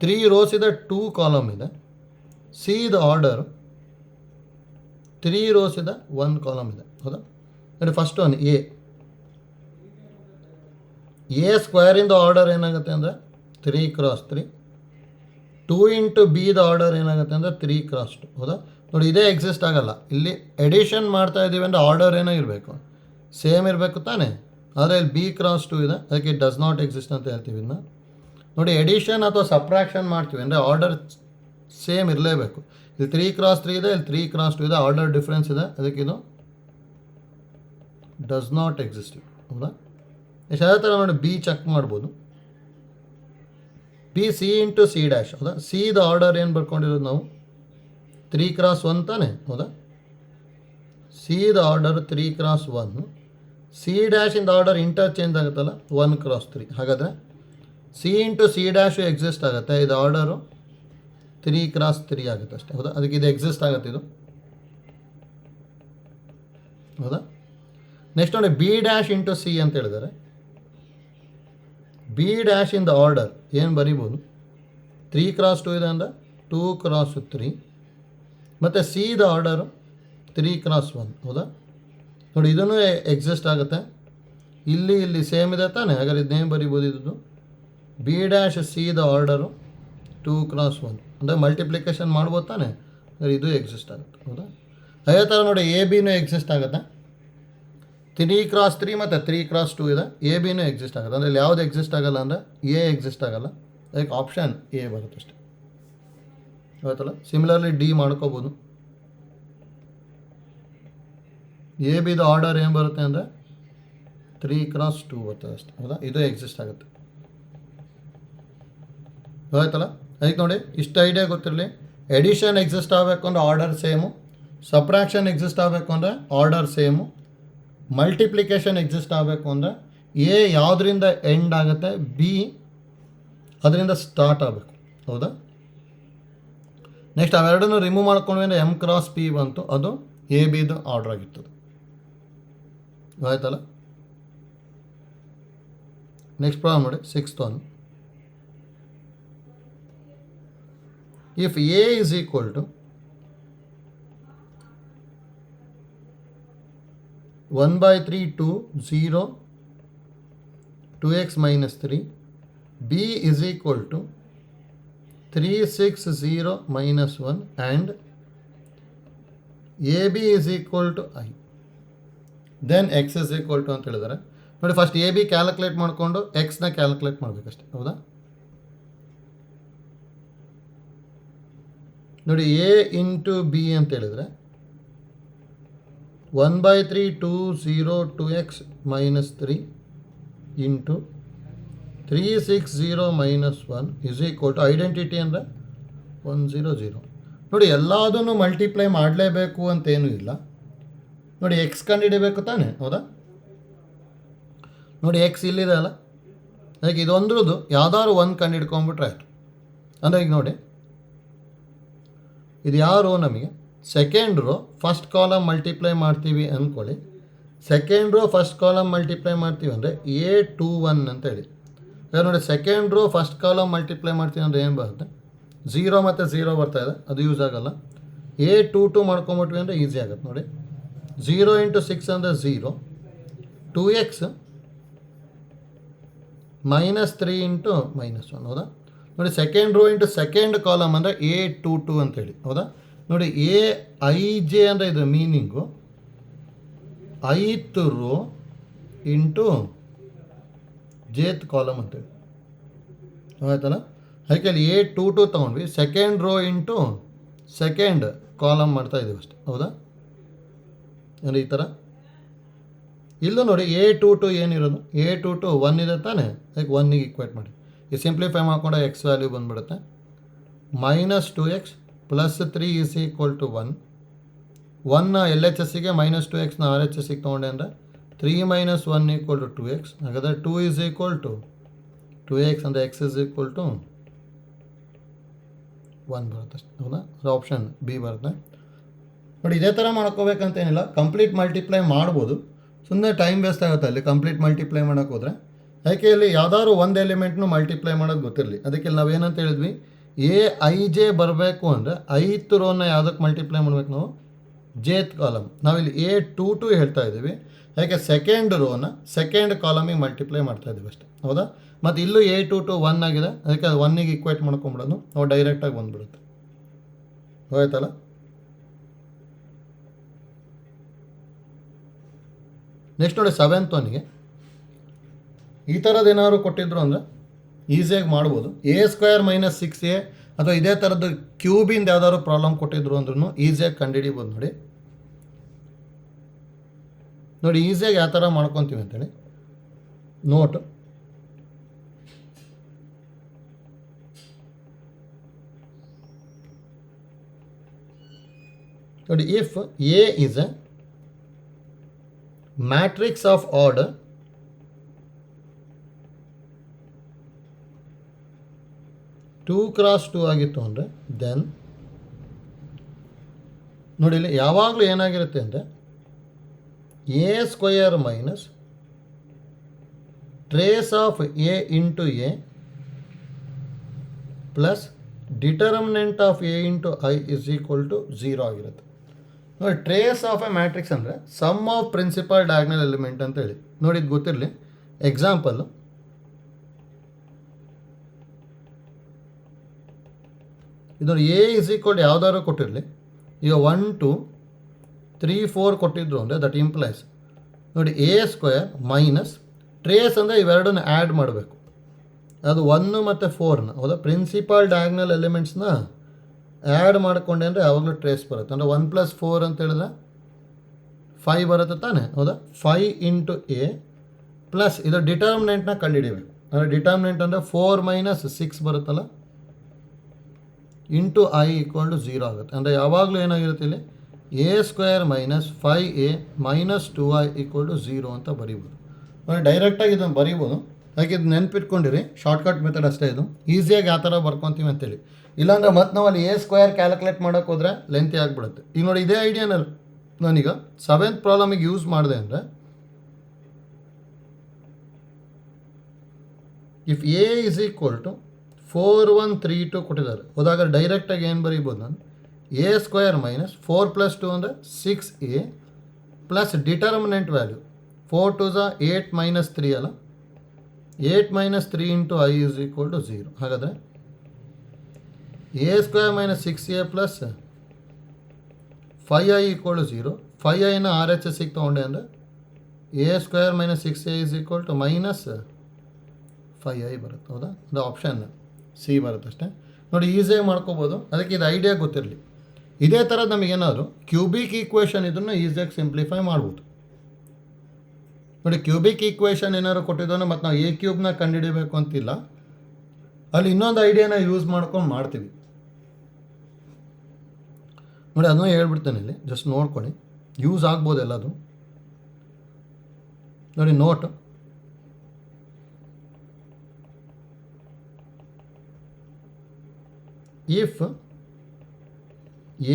3 ರೋಸ್ ಇದೆ, 2 ಕಾಲಮ್ ಇದೆ. ಸಿದ ಆರ್ಡರು 3 ರೋಸ್ ಇದೆ, 1 ಕಾಲಮ್ ಇದೆ. ಹೌದಾ? ನೋಡಿ, ಫಸ್ಟ್ ಒನ್ ಎ ಸ್ಕ್ವೇರಿಂದ ಆರ್ಡರ್ ಏನಾಗುತ್ತೆ ಅಂದರೆ 3 ಕ್ರಾಸ್ 3. 2 ಇಂಟು ಬಿದ ಆರ್ಡರ್ ಏನಾಗುತ್ತೆ ಅಂದರೆ 3 ಕ್ರಾಸ್ 2. ಹೌದಾ? ನೋಡಿ, ಇದೇ ಎಕ್ಸಿಸ್ಟ್ ಆಗಲ್ಲ. ಇಲ್ಲಿ ಎಡಿಷನ್ ಮಾಡ್ತಾ ಇದ್ದೀವಿ ಅಂದರೆ ಆರ್ಡರ್ ಏನೋ ಇರಬೇಕು, ಸೇಮ್ ಇರಬೇಕು ತಾನೇ. ಆದರೆ ಇಲ್ಲಿ ಬಿ ಕ್ರಾಸ್ 2 ಇದೆ, ಅದಕ್ಕೆ ಇಟ್ ಡಸ್ ನಾಟ್ ಎಕ್ಸಿಸ್ಟ್ ಅಂತ ಹೇಳ್ತೀವಿ. ಇನ್ನು ನೋಡಿ, ಎಡಿಷನ್ ಅಥವಾ ಸಬ್ಟ್ರಾಕ್ಷನ್ ಮಾಡ್ತೀವಿ ಅಂದರೆ ಆರ್ಡರ್ ಸೇಮ್ ಇರಲೇಬೇಕು. ಇಲ್ಲಿ 3 ಕ್ರಾಸ್ 3 ಇದೆ, ಇಲ್ಲಿ 3 ಕ್ರಾಸ್ 2 ಇದೆ, ಆರ್ಡರ್ ಡಿಫ್ರೆನ್ಸ್ ಇದೆ, ಅದಕ್ಕೆ ಇದು ಡಸ್ ನಾಟ್ ಎಕ್ಸಿಸ್ಟ್. ಹೌದಾ? ಎಷ್ಟು ಅದೇ ಥರ ನೋಡಿ, ಬಿ ಚೆಕ್ ಮಾಡ್ಬೋದು. B C into C dash. ಹೌದಾ? ಸಿದ ಆರ್ಡರ್ ಏನು ಬರ್ಕೊಂಡಿರೋದು ನಾವು 3 ಕ್ರಾಸ್ 1 ತಾನೆ. ಹೌದಾ? ಸಿದ ಆರ್ಡರ್ 3 ಕ್ರಾಸ್ 1. ಸಿ ಡ್ಯಾಶಿಂದ ಆರ್ಡರ್ ಇಂಟರ್ಚೇಂಜ್ ಆಗುತ್ತಲ್ಲ 1 ಕ್ರಾಸ್ 3. ಹಾಗಾದರೆ C into C dash exist ಆಗುತ್ತೆ. ಇದು ಆರ್ಡರು 3 ಕ್ರಾಸ್ 3 ಆಗುತ್ತೆ ಅಷ್ಟೇ. ಹೌದಾ? ಅದಕ್ಕೆ ಇದು ಎಕ್ಸಿಸ್ಟ್ ಆಗುತ್ತೆ ಇದು. ಹೌದಾ? ನೆಕ್ಸ್ಟ್ ನೋಡಿ, ಬಿ ಡ್ಯಾಶ್ ಇಂಟು ಸಿ ಅಂತ ಹೇಳಿದ್ದಾರೆ. Be dash in the order ಏನು ಬರಿಬೋದು 3 ಕ್ರಾಸ್ 2 ಇದೆ ಅಂದರೆ 2 ಕ್ರಾಸ್ 3. ಮತ್ತು ಸಿದ ಆರ್ಡರು 3 ಕ್ರಾಸ್ 1. ಹೌದಾ? ನೋಡಿ, ಇದನ್ನು ಎಕ್ಸಿಸ್ಟ್ ಆಗುತ್ತೆ. ಇಲ್ಲಿ ಸೇಮ್ ಇದೆ ತಾನೆ. ಹಾಗಾದ್ರೆ ಇದನ್ನೇನು ಬರಿಬೋದು, ಇದು ಬಿ ಡ್ಯಾಶ್ ಸಿದ ಆರ್ಡರು 2 ಕ್ರಾಸ್ 1 ಅಂದರೆ ಮಲ್ಟಿಪ್ಲಿಕೇಶನ್ ಮಾಡ್ಬೋದು ತಾನೆ. ಹಾಗಾದ್ರೆ ಇದು ಎಕ್ಸಿಸ್ಟ್ ಆಗುತ್ತೆ. ಹೌದಾ? ಅದೇ ಥರ ನೋಡಿ, ಎ ಬಿನೂ ಎಕ್ಸಿಸ್ಟ್ ಆಗುತ್ತೆ. 3 ಕ್ರಾಸ್ 3 ಮತ್ತು 3 ಕ್ರಾಸ್ 2 ಇದೆ. ಎ ಬಿನೂ ಎಕ್ಸಿಸ್ಟ್ ಆಗುತ್ತೆ. ಅಂದರೆ ಇಲ್ಲಿ ಯಾವುದು ಎಕ್ಸಿಸ್ಟ್ ಆಗಲ್ಲ ಅಂದರೆ ಎ ಎಕ್ಸಿಸ್ಟ್ ಆಗಲ್ಲ. ಅದಕ್ಕೆ ಆಪ್ಷನ್ ಎ ಬರುತ್ತೆ ಅಷ್ಟೇ. ಆಯ್ತಲ್ಲ? ಸಿಮಿಲರ್ಲಿ ಡಿ ಮಾಡ್ಕೋಬೋದು. ಎ ಬಿದ ಆರ್ಡರ್ ಏನು ಬರುತ್ತೆ ಅಂದರೆ 3 ಕ್ರಾಸ್ 2 ಬರ್ತದೆ ಅಷ್ಟೇ. ಹೌದಾ? ಇದು ಎಕ್ಸಿಸ್ಟ್ ಆಗುತ್ತೆ. ಆಯ್ತಲ್ಲ? ಅದಕ್ಕೆ ನೋಡಿ, ಇಷ್ಟು ಐಡಿಯಾ ಗೊತ್ತಿರಲಿ. ಎಡಿಷನ್ ಎಕ್ಸಿಸ್ಟ್ ಆಗಬೇಕು ಅಂದರೆ ಆರ್ಡರ್ ಸೇಮು, ಸಬ್ಟ್ರಾಕ್ಷನ್ ಎಕ್ಸಿಸ್ಟ್ ಆಗಬೇಕು ಅಂದರೆ ಆರ್ಡರ್ ಸೇಮು, ಮಲ್ಟಿಪ್ಲಿಕೇಶನ್ ಎಕ್ಸಿಸ್ಟ್ ಆಗಬೇಕು ಅಂದರೆ ಎ ಯಾವುದರಿಂದ ಎಂಡ್ ಆಗುತ್ತೆ, ಬಿ ಅದರಿಂದ ಸ್ಟಾರ್ಟ್ ಆಗಬೇಕು. ಹೌದಾ? ನೆಕ್ಸ್ಟ್ ಅವೆರಡನ್ನು ರಿಮೂವ್ ಮಾಡ್ಕೊಂಡ್ವಿ ಅಂದರೆ ಎಮ್ ಕ್ರಾಸ್ ಪಿ ಬಂತು, ಅದು ಎ ಬಿದು ಆರ್ಡರ್ ಆಗಿರ್ತದೆ. ಆಯ್ತಲ್ಲ? ನೆಕ್ಸ್ಟ್ ಪ್ರಾಬ್ಲಮ್ ನೋಡಿ, 6th one. If A is equal to 1/3 2 0 2x minus 3, B is equal to 3 6 0 minus 1 and AB is equal to I, then x is equal to ಅಂತ ಹೇಳಿದ್ದಾರೆ. ನೋಡಿ, ಫಸ್ಟ್ ಎ ಬಿ ಕ್ಯಾಲ್ಕುಲೇಟ್ ಮಾಡಿಕೊಂಡು ಎಕ್ಸ್ನ ಕ್ಯಾಲ್ಕುಲೇಟ್ ಮಾಡಬೇಕಷ್ಟೆ. ಹೌದಾ? ನೋಡಿ, ಎ ಇಂಟು ಬಿ ಅಂತ ಹೇಳಿದರೆ 1/3 2 0 2x minus 3 into 3 6 0 minus 1 is equal to identity ಅಂದರೆ 1 0 0. ನೋಡಿ, ಎಲ್ಲದನ್ನು ಮಲ್ಟಿಪ್ಲೈ ಮಾಡಲೇಬೇಕು ಅಂತೇನೂ ಇಲ್ಲ. ನೋಡಿ, ಎಕ್ಸ್ ಕಂಡುಹಿಡಿಬೇಕು ತಾನೆ. ಹೌದಾ? ನೋಡಿ, ಎಕ್ಸ್ ಇಲ್ಲಿದೆ ಅಲ್ಲ, ಅದಕ್ಕೆ ಇದೊಂದ್ರದ್ದು ಯಾವ್ದಾದ್ರು ಒಂದು ಕಂಡು ಹಿಡ್ಕೊಂಬಿಟ್ರೆ ಆಯಿತು. ಅಂದರೆ ಈಗ ನೋಡಿ, ಇದು ಯಾವ ರೋ ನಮಗೆ second row first column multiply ಮಾಡ್ತೀವಿ ಅಂದ್ಕೊಳ್ಳಿ. Second row first column multiply ಮಾಡ್ತೀವಿ ಅಂದರೆ A21 ಅಂತೇಳಿ. ಈಗ ನೋಡಿ, second row first column multiply ಮಾಡ್ತೀವಿ ಅಂದರೆ ಏನು ಬರುತ್ತೆ, 0 ಮತ್ತು 0 ಬರ್ತಾಯಿದೆ, ಅದು ಯೂಸ್ ಆಗೋಲ್ಲ. A22 ಮಾಡ್ಕೊಂಬಿಟ್ವಿ ಅಂದರೆ ಈಸಿ ಆಗುತ್ತೆ ನೋಡಿ. 0 × 6 ಅಂದರೆ 0, 2x -3 × -1 ಹೌದಾ. ನೋಡಿ, second row into second column ಅಂದರೆ A22 ಅಂತೇಳಿ ಹೌದಾ. ನೋಡಿ, AIJ ಅಂದರೆ ಇದು ಮೀನಿಂಗು ಐತ್ ರೋ ಇಂಟು ಜೇತ್ ಕಾಲಮ್ ಅಂತೇಳಿ ಆಯ್ತಲ್ಲ. ಅದಕ್ಕೆ A22 ತೊಗೊಂಡ್ವಿ, second row into second column ಮಾಡ್ತಾ ಇದ್ದೀವಿ ಅಷ್ಟೆ ಹೌದಾ. ಅಂದರೆ ಈ ಥರ ಇಲ್ಲೂ ನೋಡಿ A22 ಏನಿರೋದು, A22 1 ಇದೆ ತಾನೇ, ಅದಕ್ಕೆ 1ಗೆ ಈಕ್ವೇಟ್ ಮಾಡಿ. ಈ ಸಿಂಪ್ಲಿಫೈ ಮಾಡ್ಕೊಂಡ್ರೆ ಎಕ್ಸ್ ವ್ಯಾಲ್ಯೂ ಬಂದುಬಿಡುತ್ತೆ. -2x + 3 = 1. 1 LHSಗೆ -2xನ RHSಗೆ ತೊಗೊಂಡೆ ಅಂದರೆ 3 - 1 = 2x. ಹಾಗಾದರೆ 2 = 2x ಅಂದರೆ x = 1 ಬರುತ್ತೆ ಅಷ್ಟೇ ಹೌದಾ. ಅದು ಆಪ್ಷನ್ ಬಿ ಬರುತ್ತೆ ನೋಡಿ. ಇದೇ ಥರ ಮಾಡ್ಕೋಬೇಕಂತೇನಿಲ್ಲ, ಕಂಪ್ಲೀಟ್ ಮಲ್ಟಿಪ್ಲೈ ಮಾಡ್ಬೋದು. ಸುಮ್ಮನೆ ಟೈಮ್ ವೇಸ್ಟ್ ಆಗುತ್ತೆ ಅಲ್ಲಿ ಕಂಪ್ಲೀಟ್ ಮಲ್ಟಿಪ್ಲೈ ಮಾಡೋಕ್ಕೆ ಹೋದರೆ. ಅದಕ್ಕೆ ಇಲ್ಲಿ ಯಾವ್ದಾದ್ರು ಒಂದು ಎಲಿಮೆಂಟ್ನು ಮಲ್ಟಿಪ್ಲೈ ಮಾಡೋದು ಗೊತ್ತಿರಲಿ. ಅದಕ್ಕೆ ನಾವೇನಂತ ಹೇಳಿದ್ವಿ, AIJ ಬರಬೇಕು ಅಂದರೆ ಐತ್ ರೋನ ಯಾವುದಕ್ಕೆ ಮಲ್ಟಿಪ್ಲೈ ಮಾಡಬೇಕು ನಾವು, ಜೇತ್ ಕಾಲಮ್. ನಾವಿಲ್ಲಿ A22 ಹೇಳ್ತಾ ಇದ್ದೀವಿ, ಅದಕ್ಕೆ ಸೆಕೆಂಡ್ ರೋನ ಸೆಕೆಂಡ್ ಕಾಲಮಿಗೆ ಮಲ್ಟಿಪ್ಲೈ ಮಾಡ್ತಾ ಇದ್ದೀವಿ ಅಷ್ಟೇ ಹೌದಾ. ಮತ್ತು ಇಲ್ಲೂ A22 1 ಆಗಿದೆ, ಅದಕ್ಕೆ ಅದು 1ಗೆ ಈಕ್ವೇಟ್ ಮಾಡ್ಕೊಂಬಿಡೋದು, ನಾವು ಡೈರೆಕ್ಟಾಗಿ ಬಂದುಬಿಡುತ್ತೆ. ಹೋಯ್ತಲ್ಲ. ನೆಕ್ಸ್ಟ್ ನೋಡಿ, 7th ಒನ್ಗೆ ಈ ಥರದ್ದು ಏನಾದ್ರು ಕೊಟ್ಟಿದ್ರು ಅಂದರೆ ಈಸಿಯಾಗಿ ಮಾಡ್ಬೋದು. A² - 6a ಅಥವಾ ಇದೇ ಥರದ್ದು ಕ್ಯೂಬಿಂದ ಯಾವ್ದಾದ್ರು ಪ್ರಾಬ್ಲಮ್ ಕೊಟ್ಟಿದ್ರು ಅಂದ್ರೂ ಈಸಿಯಾಗಿ ಕಂಡುಹಿಡಿಬೋದು ನೋಡಿ. ನೋಡಿ ಈಸಿಯಾಗಿ ಯಾವ ಥರ ಮಾಡ್ಕೊತೀವಿ ಅಂತೇಳಿ ನೋಟು. ನೋಡಿ, if A is a matrix of order 2 × 2 ಆಗಿತ್ತು ಅಂದರೆ ದೆನ್ ನೋಡಿ, ಇಲ್ಲಿ ಯಾವಾಗಲೂ ಏನಾಗಿರುತ್ತೆ ಅಂದರೆ A² - trace of A × A plus determinant of A × I = 0 ಆಗಿರುತ್ತೆ. ನೋಡಿ, ಟ್ರೇಸ್ ಆಫ್ ಎ ಮ್ಯಾಟ್ರಿಕ್ಸ್ ಅಂದರೆ sum of principal diagonal element ಅಂತ ಹೇಳಿ. ನೋಡಿ, ಇದು ಗೊತ್ತಿರಲಿ. ಎಕ್ಸಾಂಪಲ್ಲು, ಇದು ನೋಡಿ, A = ಯಾವ್ದಾದ್ರು ಕೊಟ್ಟಿರಲಿ. ಈಗ 1 2 3 4 ಕೊಟ್ಟಿದ್ರು ಅಂದರೆ ದಟ್ ಇಂಪ್ಲೈಸ್ ನೋಡಿ A² - ಟ್ರೇಸ್ ಅಂದರೆ ಇವೆರಡನ್ನ ಆ್ಯಡ್ ಮಾಡಬೇಕು. ಅದು 1 ಮತ್ತು 4ನ ಹೌದಾ, ಪ್ರಿನ್ಸಿಪಲ್ ಡಯಾಗ್ನಲ್ ಎಲಿಮೆಂಟ್ಸ್ನ ಆ್ಯಡ್ ಮಾಡಿಕೊಂಡೆ ಅಂದರೆ ಯಾವಾಗಲೂ ಟ್ರೇಸ್ ಬರುತ್ತೆ. ಅಂದರೆ 1 + 4 ಅಂತ ಹೇಳಿದ್ರೆ 5 ಬರುತ್ತೆ ತಾನೇ ಹೌದಾ. 5 × A ಪ್ಲಸ್ ಇದು ಡಿಟರ್ಮಿನೆಂಟ್ನ ಕಂಡುಹಿಡಿಯಬೇಕು. ಅಂದರೆ ಡಿಟರ್ಮಿನೆಂಟ್ ಅಂದರೆ 4 - 6 ಬರುತ್ತಲ್ಲ, ಇಂಟು I = 0 ಆಗುತ್ತೆ. ಅಂದರೆ ಯಾವಾಗಲೂ ಏನಾಗಿರುತ್ತೆ ಇಲ್ಲಿ A² - 5A - 2I = 0 ಅಂತ ಬರೀಬೋದು. ಅಂದರೆ ಡೈರೆಕ್ಟಾಗಿ ಇದನ್ನು ಬರೀಬೋದು. ಹಾಗೆ ಇದು ನೆನ್ಪಿಟ್ಕೊಂಡಿರಿ, ಶಾರ್ಟ್ಕಟ್ ಮೆಥಡ್ ಅಷ್ಟೇ ಇದು. ಈಸಿಯಾಗಿ ಯಾವ ಥರ ಬರ್ಕೊತೀವಿ ಅಂತೇಳಿ. ಇಲ್ಲಾಂದರೆ ಮತ್ತೆ ನಾವು ಅಲ್ಲಿ A² ಕ್ಯಾಲ್ಕುಲೇಟ್ ಮಾಡೋಕ್ಕೆ ಹೋದರೆ ಲೆಂತಿ ಆಗಿಬಿಡುತ್ತೆ. ಈಗ ನೋಡಿ, ಇದೇ ಐಡಿಯಾನ ನಾನೀಗ 7th ಪ್ರಾಬ್ಲಮಿಗೆ ಯೂಸ್ ಮಾಡಿದೆ ಅಂದರೆ, ಇಫ್ A = 4 1 3 2 ಕೊಟ್ಟಿದ್ದಾರೆ ಹೋದಾಗ ಡೈರೆಕ್ಟಾಗಿ ಏನು ಬರೀಬೋದು ನಾನು, A² - 4 + 2 ಅಂದರೆ 6A ಪ್ಲಸ್ ಡಿಟರ್ಮಿನೆಂಟ್ ವ್ಯಾಲ್ಯೂ 4 2 8 - 3 ಅಲ್ಲ, 8 - 3 × I = 0. ಹಾಗಾದರೆ A² - 6A ಪ್ಲಸ್ 5I = 0. 5iನ RHSಗೆ ತೊಗೊಂಡೆ ಅಂದರೆ A² - 6A = -5I ಬರುತ್ತೆ ಹೌದಾ. ಅದು ಆಪ್ಷನ್ ಸಿ ಬರುತ್ತೆ ಅಷ್ಟೇ ನೋಡಿ. ಈಸಿಯಾಗಿ ಮಾಡ್ಕೋಬೋದು. ಅದಕ್ಕೆ ಇದು ಐಡಿಯಾ ಗೊತ್ತಿರಲಿ. ಇದೇ ಥರದ್ದು ನಮಗೇನಾದರೂ ಕ್ಯೂಬಿಕ್ ಈಕ್ವೇಷನ್ ಇದನ್ನು ಈಸಿಯಾಗಿ ಸಿಂಪ್ಲಿಫೈ ಮಾಡ್ಬೋದು ನೋಡಿ. ಕ್ಯೂಬಿಕ್ ಈಕ್ವೇಷನ್ ಏನಾದ್ರು ಕೊಟ್ಟಿದ್ದೋ ಮತ್ತು ನಾವು A³ ಕಂಡುಹಿಡಿಬೇಕು ಅಂತಿಲ್ಲ. ಅಲ್ಲಿ ಇನ್ನೊಂದು ಐಡಿಯಾನ ಯೂಸ್ ಮಾಡ್ಕೊಂಡು ಮಾಡ್ತೀವಿ ನೋಡಿ. ಅದನ್ನು ಹೇಳ್ಬಿಡ್ತೇನೆ ಇಲ್ಲಿ, ಜಸ್ಟ್ ನೋಡ್ಕೊಳ್ಳಿ, ಯೂಸ್ ಆಗ್ಬೋದು ಎಲ್ಲದು ನೋಡಿ. Note if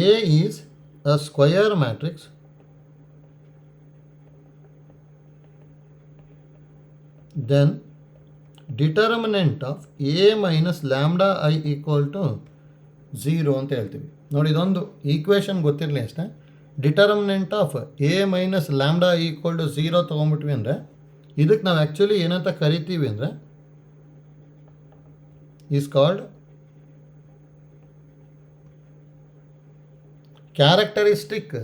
A is a square matrix then determinant of A minus lambda I equal to 0 ಅಂತ ಹೇಳ್ತೀವಿ. ನೋಡಿ, ಇದೊಂದು ಈಕ್ವೇಷನ್ ಗೊತ್ತಿರಲಿ ಅಷ್ಟೇ. Determinant of A minus lambda I equal to 0 ತೊಗೊಂಬಿಟ್ವಿ ಅಂದರೆ ಇದಕ್ಕೆ ನಾವು ಆ್ಯಕ್ಚುಲಿ ಏನಂತ ಕರಿತೀವಿ ಅಂದರೆ ಈಸ್ ಕಾಲ್ಡ್ ಕ್ಯಾರೆಕ್ಟರಿಸ್ಟಿಕ್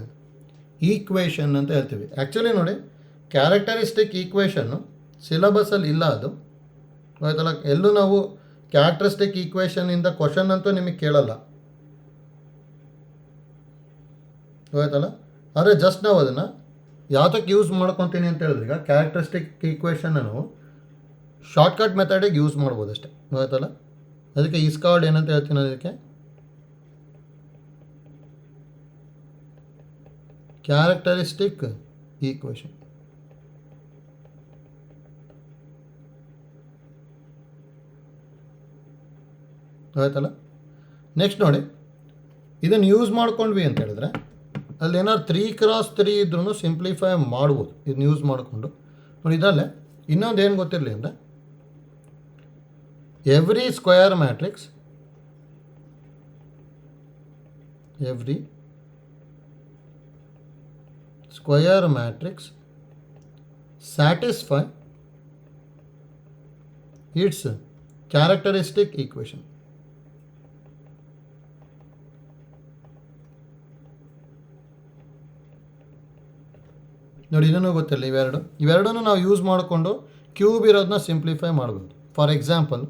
ಈಕ್ವೇಷನ್ ಅಂತ ಹೇಳ್ತೀವಿ. ಆ್ಯಕ್ಚುಲಿ ನೋಡಿ, ಕ್ಯಾರೆಕ್ಟರಿಸ್ಟಿಕ್ ಈಕ್ವೇಷನ್ನು ಸಿಲಬಸಲ್ಲಿ ಇಲ್ಲ. ಅದು ಆಯ್ತಲ್ಲ, ಎಲ್ಲೂ ನಾವು ಕ್ಯಾರೆಕ್ಟರಿಸ್ಟಿಕ್ ಈಕ್ವೇಷನಿಂದ ಕ್ವಶನ್ ಅಂತೂ ನಿಮಗೆ ಕೇಳಲ್ಲ, ಆಯ್ತಲ್ಲ. ಆದರೆ ಜಸ್ಟ್ ನಾವು ಅದನ್ನು ಯಾವುದಕ್ಕೆ ಯೂಸ್ ಮಾಡ್ಕೊತೀನಿ ಅಂತ ಹೇಳಿದ್ರೆ, ಈಗ ಕ್ಯಾರೆಕ್ಟರಿಸ್ಟಿಕ್ ಈಕ್ವೇಷನ್ನ ನಾವು ಶಾರ್ಟ್ಕಟ್ ಮೆಥಡಿಗೆ ಯೂಸ್ ಮಾಡ್ಬೋದು ಅಷ್ಟೇ, ಆಯ್ತಲ್ಲ. ಅದಕ್ಕೆ ಈಸ್ ಕಾಲ್ಡ್ ಏನಂತ ಹೇಳ್ತೀನಿ, ಅದಕ್ಕೆ ಕ್ಯಾರೆಕ್ಟರಿಸ್ಟಿಕ್ ಈಕ್ವೇಷನ್. ಆಯ್ತಲ್ಲ. ನೆಕ್ಸ್ಟ್ ನೋಡಿ, ಇದನ್ನು ಯೂಸ್ ಮಾಡ್ಕೊಂಡ್ವಿ ಅಂತ ಹೇಳಿದ್ರೆ ಅಲ್ಲಿ ಏನಾದ್ರು 3x3 ಇದ್ರೂ ಸಿಂಪ್ಲಿಫೈ ಮಾಡ್ಬೋದು ಇದನ್ನ ಯೂಸ್ ಮಾಡಿಕೊಂಡು. ನೋಡಿ, ಇದರಲ್ಲೇ ಇನ್ನೊಂದು ಏನು ಗೊತ್ತಿರಲಿ ಅಂದರೆ, every square matrix satisfy it's characteristic equation. ನೋಡಿ, ಇದನ್ನು ಗೊತ್ತಿಲ್ಲ. ಇವೆರಡನ್ನು ನಾವು ಯೂಸ್ ಮಾಡಿಕೊಂಡು ಕ್ಯೂಬ್ ಇರೋದನ್ನ ಸಿಂಪ್ಲಿಫೈ ಮಾಡ್ಬೋದು. ಫಾರ್ ಎಕ್ಸಾಂಪಲ್,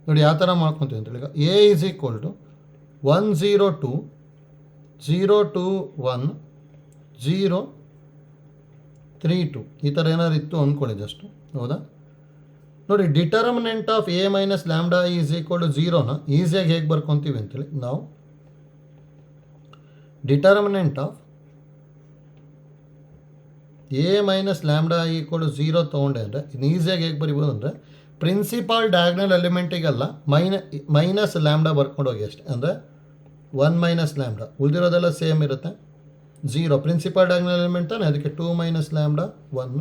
ನೋಡಿ ಯಾವ ಥರ ಮಾಡ್ಕೊತೀವಿ ಅಂತೇಳಿ, ಈಗ ಎ ಈಸ್ ಈಕ್ವಲ್ ಟು 1 0 2 0 2 1 0 3 2 ಈ ಥರ ಏನಾದ್ರು ಇತ್ತು ಅಂದ್ಕೊಳ್ಳಿ ಜಸ್ಟ್, ಹೌದಾ. ನೋಡಿ, determinant of A minus lambda is equal to 0ನ ಈಸಿಯಾಗಿ ಹೇಗೆ ಬರ್ಕೊತೀವಿ ಅಂತೇಳಿ, ನಾವು determinant of A minus lambda equal to 0 ತೊಗೊಂಡೆ ಅಂದರೆ ಇದು ಈಸಿಯಾಗಿ ಹೇಗೆ ಬರಿಬೋದು ಅಂದರೆ, ಪ್ರಿನ್ಸಿಪಾಲ್ ಡಯಾಗ್ನಲ್ ಎಲಿಮೆಂಟಿಗೆಲ್ಲ ಮೈನಸ್ ಲ್ಯಾಂಬ್ಡಾ ಬರ್ಕೊಂಡು ಹೋಗಿ ಅಷ್ಟೇ. ಅಂದರೆ 1 ಮೈನಸ್ ಲ್ಯಾಂಬ್ಡಾ, ಉಳಿದಿರೋದೆಲ್ಲ ಸೇಮ್ ಇರುತ್ತೆ. 0 ಪ್ರಿನ್ಸಿಪಾಲ್ ಡಯಾಗ್ನಲ್ ಎಲಿಮೆಂಟ್ ತಾನೆ, ಅದಕ್ಕೆ 2 ಮೈನಸ್ ಲ್ಯಾಂಬ್ಡಾ 1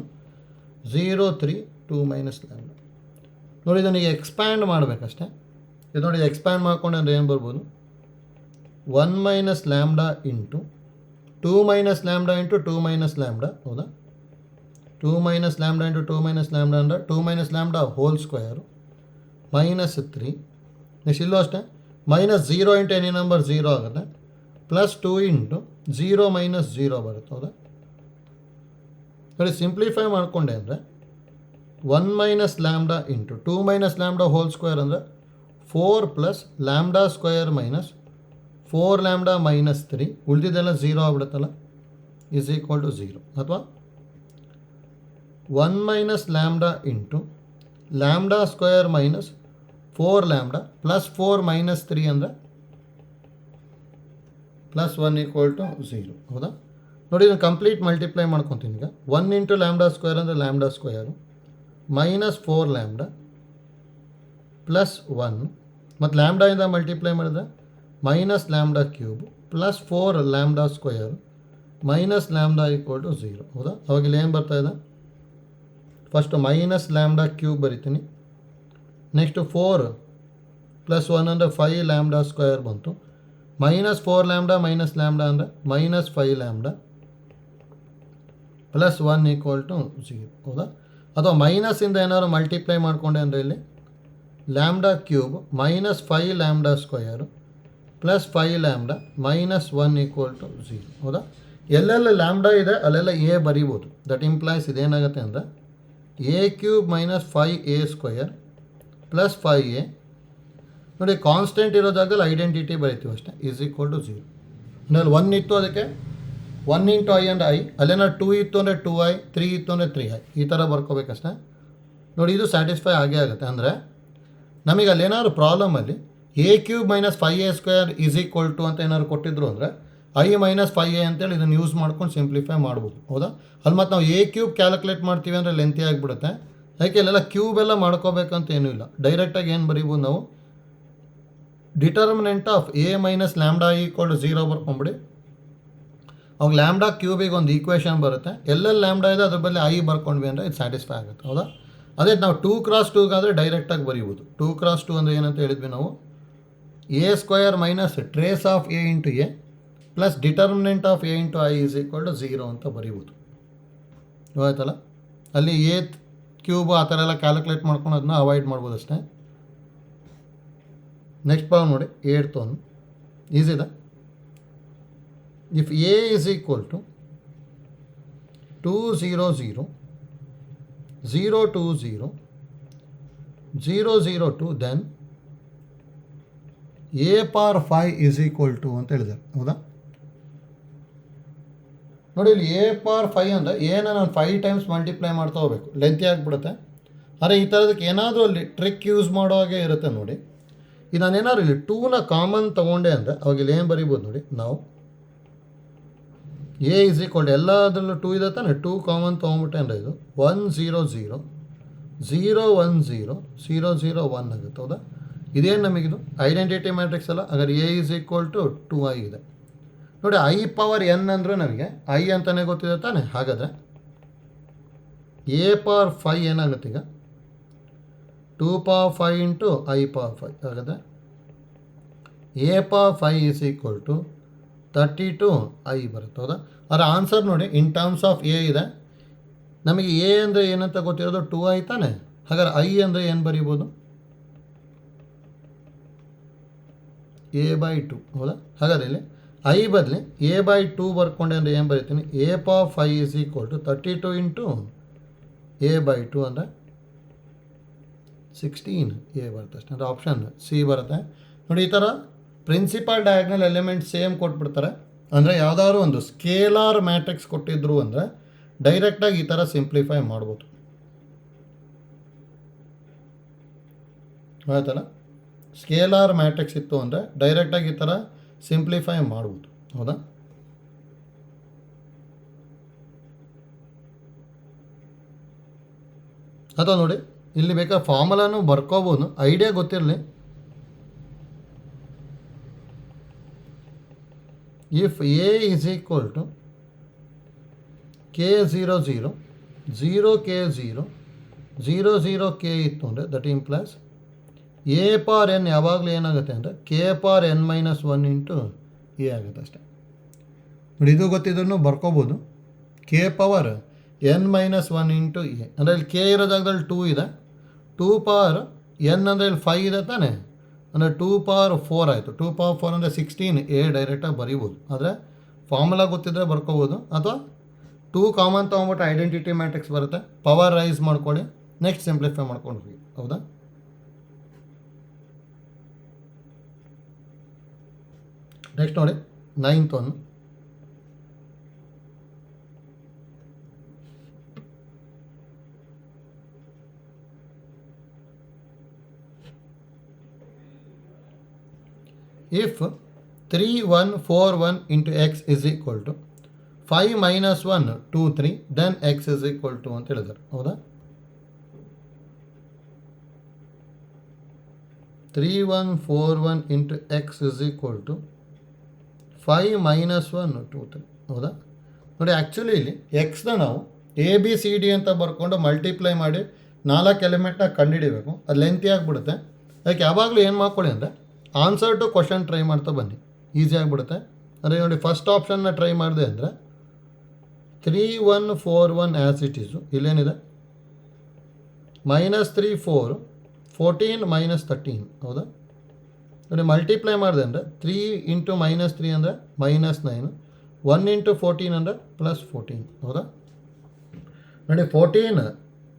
0 3 2 ಮೈನಸ್ ಲ್ಯಾಂಬ್ಡಾ. ನೋಡಿ, ಇದನ್ನು ಈಗ ಎಕ್ಸ್ಪ್ಯಾಂಡ್ ಮಾಡಬೇಕಷ್ಟೇ. ಇದು ನೋಡಿ, ಎಕ್ಸ್ಪ್ಯಾಂಡ್ ಮಾಡ್ಕೊಂಡೆ ಅಂದರೆ ಏನು ಬರ್ಬೋದು, 1 minus lambda into 2 minus lambda into 2 minus lambda, ಹೌದಾ. 2 minus lambda into 2 minus lambda ಅಂದರೆ 2 minus lambda hole square minus 3. Next ಇಲ್ಲೂ ಅಷ್ಟೇ, ಮೈನಸ್ 0 ಇಂಟು ಎನಿ ನಂಬರ್ 0 ಆಗುತ್ತೆ, ಪ್ಲಸ್ 2 ಇಂಟು 0 ಮೈನಸ್ 0 ಬರುತ್ತೆ, ಹೌದಾ. ನೋಡಿ, ಸಿಂಪ್ಲಿಫೈ ಮಾಡಿಕೊಂಡೆ ಅಂದರೆ 1 minus lambda into 2 minus lambda whole square ಅಂದರೆ 4 plus lambda square minus 4 lambda minus 3, ಉಳಿದಿದ್ದೆಲ್ಲ 0 ಆಗ್ಬಿಡುತ್ತಲ್ಲ, ಈಸ್ ಈಕ್ವಲ್ ಟು 0. ಅಥವಾ 1 minus lambda into lambda square minus 4 lambda plus 4 minus 3 ಅಂದರೆ ಪ್ಲಸ್ 1 ಈಕ್ವಲ್ ಟು 0, ಹೌದಾ. ನೋಡಿ, ಇದನ್ನು ಕಂಪ್ಲೀಟ್ ಮಲ್ಟಿಪ್ಲೈ ಮಾಡ್ಕೊತೀನಿ. ಈಗ 1 ಇಂಟು ಲ್ಯಾಂಬ್ಡಾ ಸ್ಕ್ವೇರ್ ಅಂದರೆ lambda square minus 4 lambda plus 1 ಮತ್ತು ಲ್ಯಾಂಬ್ಡಾಯಿಂದ ಮಲ್ಟಿಪ್ಲೈ ಮಾಡಿದ್ರೆ minus lambda cube plus 4 lambda square minus lambda equal to 0, ಹೌದಾ. ಅವಾಗ ಇಲ್ಲಿ ಏನು ಬರ್ತಾಯಿದೆ, ಫಸ್ಟು ಮೈನಸ್ ಲ್ಯಾಂಬ್ಡಾ ಕ್ಯೂಬ್ ಬರಿತೀನಿ. ನೆಕ್ಸ್ಟು 4 ಪ್ಲಸ್ 1 ಅಂದರೆ 5 ಲ್ಯಾಂಬ್ಡಾ ಸ್ಕ್ವೇರ್ ಬಂತು, ಮೈನಸ್ 4 ಲ್ಯಾಂಬ್ಡಾ ಮೈನಸ್ ಲ್ಯಾಂಬ್ಡಾ ಅಂದರೆ minus 5 lambda plus 1 equal to 0, ಹೌದಾ. ಅಥವಾ ಮೈನಸ್ಸಿಂದ ಏನಾದ್ರು ಮಲ್ಟಿಪ್ಲೈ ಮಾಡಿಕೊಂಡೆ ಅಂದರೆ ಇಲ್ಲಿ lambda cube minus 5 lambda square plus 5 lambda minus 1 equal to 0, ಹೌದಾ. ಎಲ್ಲೆಲ್ಲ ಲ್ಯಾಂಬ್ಡಾ ಇದೆ ಅಲ್ಲೆಲ್ಲ ಎ ಬರೀಬೋದು. ದಟ್ ಇಂಪ್ಲೈಸ್ ಇದೇನಾಗುತ್ತೆ ಅಂದರೆ A cube minus 5a square plus 5a. ನೋಡಿ, ಕಾನ್ಸ್ಟೆಂಟ್ ಇರೋ ಜಾಗದಲ್ಲಿ ಐಡೆಂಟಿಟಿ ಬರೀತೀವಿ ಅಷ್ಟೇ, ಈಸ್ ಈಕ್ವಲ್ ಟು 0. ಅಂದರೆ 1 ಇತ್ತು, ಅದಕ್ಕೆ 1 ಇಂಟು ಐ ಅಂದರೆ ಐ, ಅಲ್ಲೇನಾದ್ರು 2 ಇತ್ತು ಅಂದರೆ 2i, 3 ಇತ್ತು ಅಂದರೆ 3i, ಈ ಥರ ಬರ್ಕೋಬೇಕಷ್ಟೇ. ನೋಡಿ, ಇದು ಸ್ಯಾಟಿಸ್ಫೈ ಆಗೇ ಆಗುತ್ತೆ. ಅಂದರೆ ನಮಗೆ ಅಲ್ಲೇನಾದ್ರು ಪ್ರಾಬ್ಲಮಲ್ಲಿ A cube minus 5a square is equal to ಅಂತ ಏನಾದ್ರು ಕೊಟ್ಟಿದ್ರು ಅಂದರೆ ಐ ಮೈನಸ್ 5a ಅಂತೇಳಿ ಇದನ್ನು ಯೂಸ್ ಮಾಡ್ಕೊಂಡು ಸಿಂಪ್ಲಿಫೈ ಮಾಡ್ಬೋದು, ಹೌದಾ. ಅಲ್ಲಿ ಮತ್ತು ನಾವು ಎ ಕ್ಯೂಬ್ ಕ್ಯಾಲ್ಕುಲೇಟ್ ಮಾಡ್ತೀವಿ ಅಂದರೆ ಲೆಂತಿ ಆಗಿಬಿಡುತ್ತೆ. ಯಾಕೆ ಇಲ್ಲೆಲ್ಲ ಕ್ಯೂಬ್ ಎಲ್ಲ ಮಾಡ್ಕೋಬೇಕಂತ ಏನೂ ಇಲ್ಲ. ಡೈರೆಕ್ಟಾಗಿ ಏನು ಬರೀಬೋದು ನಾವು, determinant of A minus lambda equal to 0 ಬರ್ಕೊಂಬಿಡಿ. ಅವಾಗ ಲ್ಯಾಂಬ್ಡಾ ಕ್ಯೂಬಿಗೆ ಒಂದು ಈಕ್ವೇಷನ್ ಬರುತ್ತೆ. ಎಲ್ಲೆಲ್ಲಿ ಲ್ಯಾಂಬ್ಡಾ ಇದೆ ಅದ್ರ ಬದಲು ಐ ಬರ್ಕೊಂಡ್ವಿ ಅಂದರೆ ಇದು ಸ್ಯಾಟಿಸ್ಫೈ ಆಗುತ್ತೆ. ಹೌದಾ? ಅದೇ ನಾವು 2x2 ಡೈರೆಕ್ಟಾಗಿ ಬರೀಬೋದು. 2x2 ಅಂದರೆ ಏನಂತ ಹೇಳಿದ್ವಿ ನಾವು, A square minus trace of A into A plus determinant of A into I is equal to 0 ಅಂತ ಬರೀಬೋದು. ಆಯ್ತಲ್ಲ? ಅಲ್ಲಿ ಎ ಕ್ಯೂಬ್ ಆ ಥರ ಎಲ್ಲ ಕ್ಯಾಲ್ಕುಲೇಟ್ ಮಾಡ್ಕೊಂಡು ಅದನ್ನ ಅವಾಯ್ಡ್ ಮಾಡ್ಬೋದು ಅಷ್ಟೇ. ನೆಕ್ಸ್ಟ್ ಪ್ರಾಬ್ಲಮ್ ನೋಡಿ, 8th one is the. If A is equal to 2 0 0 0 2 0 0 0 2 then A power 5 is equal to ಅಂತ ಹೇಳಿದ್ದಾರೆ. ಹೌದಾ? ನೋಡಿ, ಇಲ್ಲಿ ಎ ಪವರ್ 5 ಅಂದರೆ ಏನ ನಾನು 5 ಟೈಮ್ಸ್ ಮಲ್ಟಿಪ್ಲೈ ಮಾಡ್ತಾ ಹೋಗ್ಬೇಕು, ಲೆಂತಿ ಆಗಿಬಿಡುತ್ತೆ. ಆದರೆ ಈ ಥರದಕ್ಕೆ ಏನಾದರೂ ಅಲ್ಲಿ ಟ್ರಿಕ್ ಯೂಸ್ ಮಾಡೋ ಹಾಗೆ ಇರುತ್ತೆ ನೋಡಿ. ಇದು ನಾನೇನಾದ್ರು ಇಲ್ಲಿ 2ನ ಕಾಮನ್ ತೊಗೊಂಡೆ ಅಂದರೆ ಅವಾಗ ಇಲ್ಲಿ ಏನು ಬರೀಬೋದು ನೋಡಿ, ನಾವು ಎ ಈಸ್ ಈಕ್ವಲ್ ಎಲ್ಲದರಲ್ಲೂ 2 ಇದೆ ತಾನೆ, 2 ಕಾಮನ್ ತೊಗೊಂಬಿಟ್ಟೆ ಅಂದರೆ ಇದು 1 0 0 0 1 0 0 0 1 ಆಗುತ್ತೆ. ಹೌದಾ? ಇದೇನು ನಮಗಿದು ಐಡೆಂಟಿಟಿ ಮ್ಯಾಟ್ರಿಕ್ಸ್ ಅಲ್ಲ. ಹಾಗಾದ್ರೆ A is equal to 2i ಇದೆ ನೋಡಿ. ಐ ಪವರ್ ಎನ್ ಅಂದರೆ ನಮಗೆ ಐ ಅಂತಲೇ ಗೊತ್ತಿದೆ ತಾನೆ. ಹಾಗಾದರೆ ಎ ಪವರ್ 5 ಏನಾಗುತ್ತೆ ಈಗ, 2 ಪವರ್ 5 ಇಂಟು ಐ ಪವರ್ 5. ಹಾಗಾದರೆ A power 5 is equal to 32i ಬರುತ್ತೆ. ಹೌದಾ? ಅದರ ಆನ್ಸರ್ ನೋಡಿ, ಇನ್ ಟರ್ಮ್ಸ್ ಆಫ್ ಎ ಇದೆ. ನಮಗೆ ಎ ಅಂದರೆ ಏನಂತ ಗೊತ್ತಿರೋದು 2i ತಾನೆ. ಹಾಗಾದ್ರೆ ಐ ಅಂದರೆ ಏನು ಬರೀಬೋದು, a/2. ಹೌದಾ? ಹಾಗಾದ್ರೆ ಇಲ್ಲಿ ಐ ಬದಲಿ a/2 ಬರ್ಕೊಂಡೆ ಅಂದರೆ ಏನು ಬರೀತೀನಿ, A power 5 is equal to 32 into a/2 ಅಂದರೆ 16a ಬರುತ್ತೆ ಅಷ್ಟೇ. ಅಂದರೆ ಆಪ್ಷನ್ ಸಿ ಬರುತ್ತೆ ನೋಡಿ. ಈ ಥರ ಪ್ರಿನ್ಸಿಪಲ್ ಡಯಾಗ್ನಲ್ ಎಲಿಮೆಂಟ್ ಸೇಮ್ ಕೊಟ್ಬಿಡ್ತಾರೆ. ಅಂದರೆ ಯಾವುದಾದ್ರು ಒಂದು ಸ್ಕೇಲಾರ್ ಮ್ಯಾಟ್ರಿಕ್ಸ್ ಕೊಟ್ಟಿದ್ರು ಅಂದರೆ ಡೈರೆಕ್ಟಾಗಿ ಈ ಥರ ಸಿಂಪ್ಲಿಫೈ ಮಾಡ್ಬೋದು. ಆಯ್ತಲ್ಲ? ಸ್ಕೇಲಾರ್ ಮ್ಯಾಟ್ರಿಕ್ಸ್ ಇತ್ತು ಅಂದರೆ ಡೈರೆಕ್ಟಾಗಿ ಈ ಥರ ಸಿಂಪ್ಲಿಫೈ ಮಾಡ್ಬೋದು. ಹೌದಾ? ಅಥವಾ ನೋಡಿ, ಇಲ್ಲಿ ಬೇಕಾದ್ರೆ ಫಾರ್ಮುಲಾನು ಬರ್ಕೋಬೋದು, ಐಡಿಯಾ ಗೊತ್ತಿರಲಿ. If A is equal to k 0 0 0 k 0 0 0 k ಇತ್ತು ಅಂದರೆ that implies A power N ಯಾವಾಗಲೂ ಏನಾಗುತ್ತೆ ಅಂದರೆ K power N minus 1 into A ಆಗುತ್ತೆ ಅಷ್ಟೇ ನೋಡಿ. ಇದು ಗೊತ್ತಿದ್ದನ್ನು ಬರ್ಕೋಬೋದು. K power N minus 1 into A ಅಂದರೆ ಇಲ್ಲಿ ಕೆ ಇರೋ ಜಾಗದಲ್ಲಿ 2 ಇದೆ. 2 ಪವರ್ ಎನ್ ಅಂದರೆ ಇಲ್ಲಿ 5 ಇದೆ ತಾನೆ. ಅಂದರೆ 2 ಪವರ್ 4 ಆಯಿತು. 2 ಪವರ್ 4 ಅಂದರೆ 16 ಎ ಡೈರೆಕ್ಟಾಗಿ ಬರೀಬೋದು. ಆದರೆ ಫಾರ್ಮುಲಾ ಗೊತ್ತಿದ್ದರೆ ಬರ್ಕೋಬೋದು. ಅಥವಾ 2 ಕಾಮನ್ ತೊಗೊಂಬಿಟ್ಟು ಐಡೆಂಟಿಟಿ ಮ್ಯಾಟ್ರಿಕ್ಸ್ ಬರುತ್ತೆ, ಪವರ್ ರೈಸ್ ಮಾಡ್ಕೊಳ್ಳಿ, ನೆಕ್ಸ್ಟ್ ಸಿಂಪ್ಲಿಫೈ ಮಾಡ್ಕೊಂಡು ಹೋಗಿ. ಹೌದಾ? ನೆಕ್ಸ್ಟ್ ನೋಡಿ, 9th one. If 3 1 4 1 into x is equal to 5 minus 1 2 3 then x is equal to ಅಂತ ಹೇಳಿದ್ದಾರೆ. ಹೌದಾ? 3 1 4 1 into x is equal to 5 minus 1 2 3. ಹೌದಾ? ನೋಡಿ, ಆ್ಯಕ್ಚುಲಿ ಇಲ್ಲಿ ಎಕ್ಸ್ನ ನಾವು ಎ ಬಿ ಸಿ ಡಿ ಅಂತ ಬರ್ಕೊಂಡು ಮಲ್ಟಿಪ್ಲೈ ಮಾಡಿ 4 ಎಲಿಮೆಂಟ್ನ ಕಂಡುಹಿಡಿಬೇಕು. ಅದು ಲೆಂತಿ ಆಗಿಬಿಡುತ್ತೆ. ಅದಕ್ಕೆ ಯಾವಾಗಲೂ ಏನು ಮಾಡ್ಕೊಳ್ಳಿ ಅಂದರೆ ಆನ್ಸರ್ ಟು ಕ್ವಶನ್ ಟ್ರೈ ಮಾಡ್ತಾ ಬನ್ನಿ, ಈಸಿ ಆಗಿಬಿಡುತ್ತೆ. ಅಂದರೆ ನೋಡಿ, ಫಸ್ಟ್ ಆಪ್ಷನ್ನ ಟ್ರೈ ಮಾಡಿದೆ ಅಂದರೆ 3 1 4 1 ಆ್ಯಸ್ ಇಟ್ ಈಸು. ಇಲ್ಲೇನಿದೆ -3 4 14 -13. ಹೌದಾ? ನೋಡಿ, ಮಲ್ಟಿಪ್ಲೈ ಮಾಡಿದೆ ಅಂದರೆ 3 ಇಂಟು -3 ಅಂದರೆ -9, 1 ಇಂಟು 14 ಅಂದರೆ +14. ಹೌದಾ? ನೋಡಿ, 14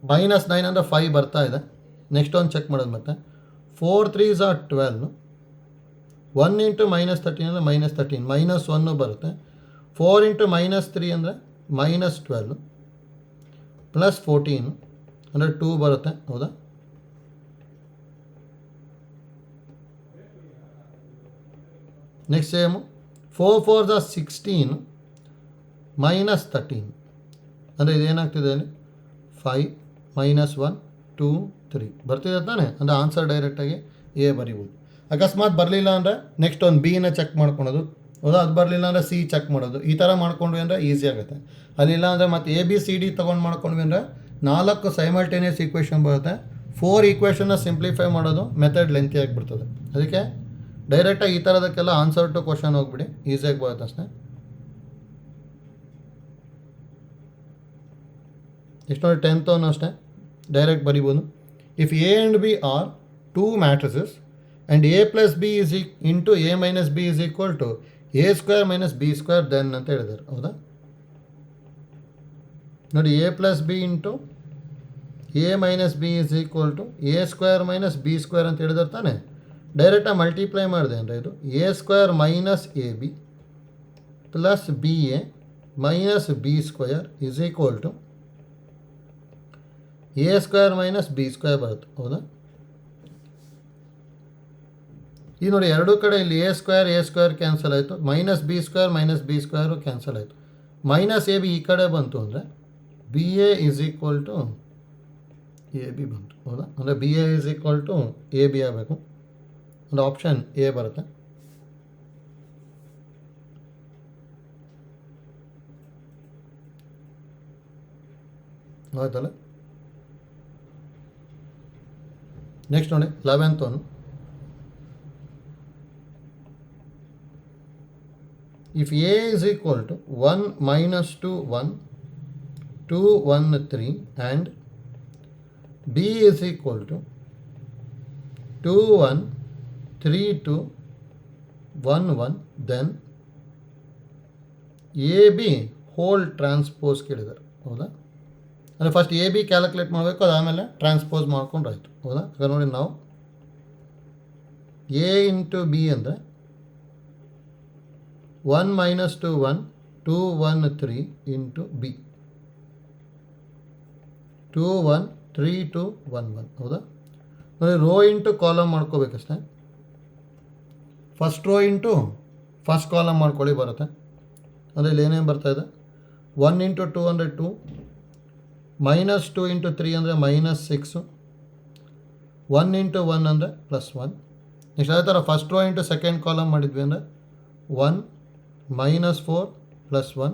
-9 ಅಂದರೆ 5 ಬರ್ತಾ ಇದೆ. ನೆಕ್ಸ್ಟ್ ಒಂದು ಚೆಕ್ ಮಾಡೋದು ಮತ್ತೆ. 4 3s are 12, 1 ಇಂಟು -13 ಅಂದರೆ -13, -1 ಬರುತ್ತೆ. 4 ಇಂಟು -3 ಅಂದರೆ -12 +14 ಅಂದರೆ 2 ಬರುತ್ತೆ. ಹೌದಾ? ನೆಕ್ಸ್ಟ್ ಸೇಮು 4 4s are 16 -13 ಅಂದರೆ ಇದೇನಾಗ್ತಿದೆ ಅಲ್ಲಿ 5 -1 2 3 ಬರ್ತಿದೆ ತಾನೆ. ಅಂದರೆ ಆನ್ಸರ್ ಡೈರೆಕ್ಟಾಗಿ ಎ ಬರಿಬೋದು. ಅಕಸ್ಮಾತ್ ಬರಲಿಲ್ಲ ಅಂದರೆ ನೆಕ್ಸ್ಟ್ ಒಂದು ಬಿನ ಚೆಕ್ ಮಾಡ್ಕೊಳೋದು, ಹೌದಾ. ಅದು ಬರಲಿಲ್ಲ ಅಂದರೆ ಸಿ ಚೆಕ್ ಮಾಡೋದು. ಈ ಥರ ಮಾಡ್ಕೊಂಡ್ವಿ ಅಂದರೆ ಈಸಿ ಆಗುತ್ತೆ. ಅಲ್ಲಿಲ್ಲ ಅಂದರೆ ಮತ್ತೆ ಎ ಬಿ ಸಿ ಡಿ ತೊಗೊಂಡು ಮಾಡ್ಕೊಂಡ್ವಿ ಅಂದರೆ 4 ಸೈಮಲ್ಟೇನಿಯಸ್ ಈಕ್ವೇಷನ್ ಬರುತ್ತೆ. 4 ಈಕ್ವೇಷನ್ನ ಸಿಂಪ್ಲಿಫೈ ಮಾಡೋದು ಮೆಥಡ್ ಲೆಂತಿ ಆಗಿಬಿಡ್ತದೆ. ಅದಕ್ಕೆ ಡೈರೆಕ್ಟಾಗಿ ಈ ಥರದಕ್ಕೆಲ್ಲ ಆನ್ಸರ್ ಟು ಕ್ವಶನ್ ಹೋಗ್ಬಿಡಿ, ಈಸಿಯಾಗಿ ಬರುತ್ತೆ ಅಷ್ಟೇ. ಎಷ್ಟು ನೋಡಿ 10th ಅಷ್ಟೇ ಡೈರೆಕ್ಟ್ ಬರಿಬೋದು. If A and B are 2 matrices and A plus B is into A minus B is equal to A square minus B square then ಅಂತ ಹೇಳಿದ್ದಾರೆ, ಹೌದಾ. ನೋಡಿ A plus B into A minus B is equal to A square minus B square ಅಂತ ಹೇಳಿದಾರೆ ತಾನೆ. ಡೈರೆಕ್ಟಾಗಿ ಮಲ್ಟಿಪ್ಲೈ ಮಾಡಿದೆ ಅಂದರೆ ಇದು A square minus A B plus B A minus B square is equal to A square minus B square ಬರುತ್ತೆ, ಹೌದಾ. ಈ ನೋಡಿ ಎರಡೂ ಕಡೆ ಇಲ್ಲಿ ಎ ಸ್ಕ್ವೇರ್ ಕ್ಯಾನ್ಸಲ್ ಆಯಿತು, ಮೈನಸ್ ಬಿ ಸ್ಕ್ವೇರು ಕ್ಯಾನ್ಸಲ್ ಆಯಿತು. ಮೈನಸ್ ಎ ಬಿ ಈ ಕಡೆ ಬಂತು ಅಂದರೆ B A is equal to A B ಬಂತು, ಹೌದಾ. ಅಂದರೆ B A is equal to A B ಆಗಬೇಕು. ಒಂದು ಆಪ್ಷನ್ ಎ ಬರುತ್ತೆ. ಆಯ್ತಲ್ಲ. ನೆಕ್ಸ್ಟ್ ನೋಡಿ 11th one. If a is equal to 1 minus 2 1 2 1 3 and b is equal to 2 1 3 2 1 1 then A B whole transpose ಕೇಳಿದ್ದಾರೆ, ಹೌದಾ. ಅಂದರೆ ಫಸ್ಟ್ ಎ ಬಿ ಕ್ಯಾಲ್ಕುಲೇಟ್ ಮಾಡಬೇಕು, ಅದಾದಮೇಲೆ ಟ್ರಾನ್ಸ್ಪೋಸ್ ಮಾಡ್ಕೊಂಡು ಆಯಿತು, ಹೌದಾ. ಹಾಗಾದ್ರೆ ನೋಡಿ ನಾವು ಎ ಇಂಟು ಬಿ ಅಂದರೆ 1 minus 2 1 2 1 3 ಇಂಟು ಬಿ 2 1 3 2 1 1, ಹೌದಾ. ನೋಡಿ ರೋ ಇಂಟು ಕಾಲಮ್ ಮಾಡ್ಕೋಬೇಕಷ್ಟೆ. First row into first column ಮಾಡ್ಕೊಳ್ಳಿ ಬರುತ್ತೆ. ಅಂದರೆ ಇಲ್ಲಿ ಏನೇನು ಬರ್ತಾಯಿದೆ 1 ಇಂಟು 2 ಅಂದರೆ 2 ಮೈನಸ್ 2 ಇಂಟು 3 ಅಂದರೆ -6 1 ಇಂಟು 1 ಅಂದರೆ +1. ನೆಕ್ಸ್ಟ್ ಅದೇ ಥರ first row into second column ಮಾಡಿದ್ವಿ ಅಂದರೆ 1 -4 +1.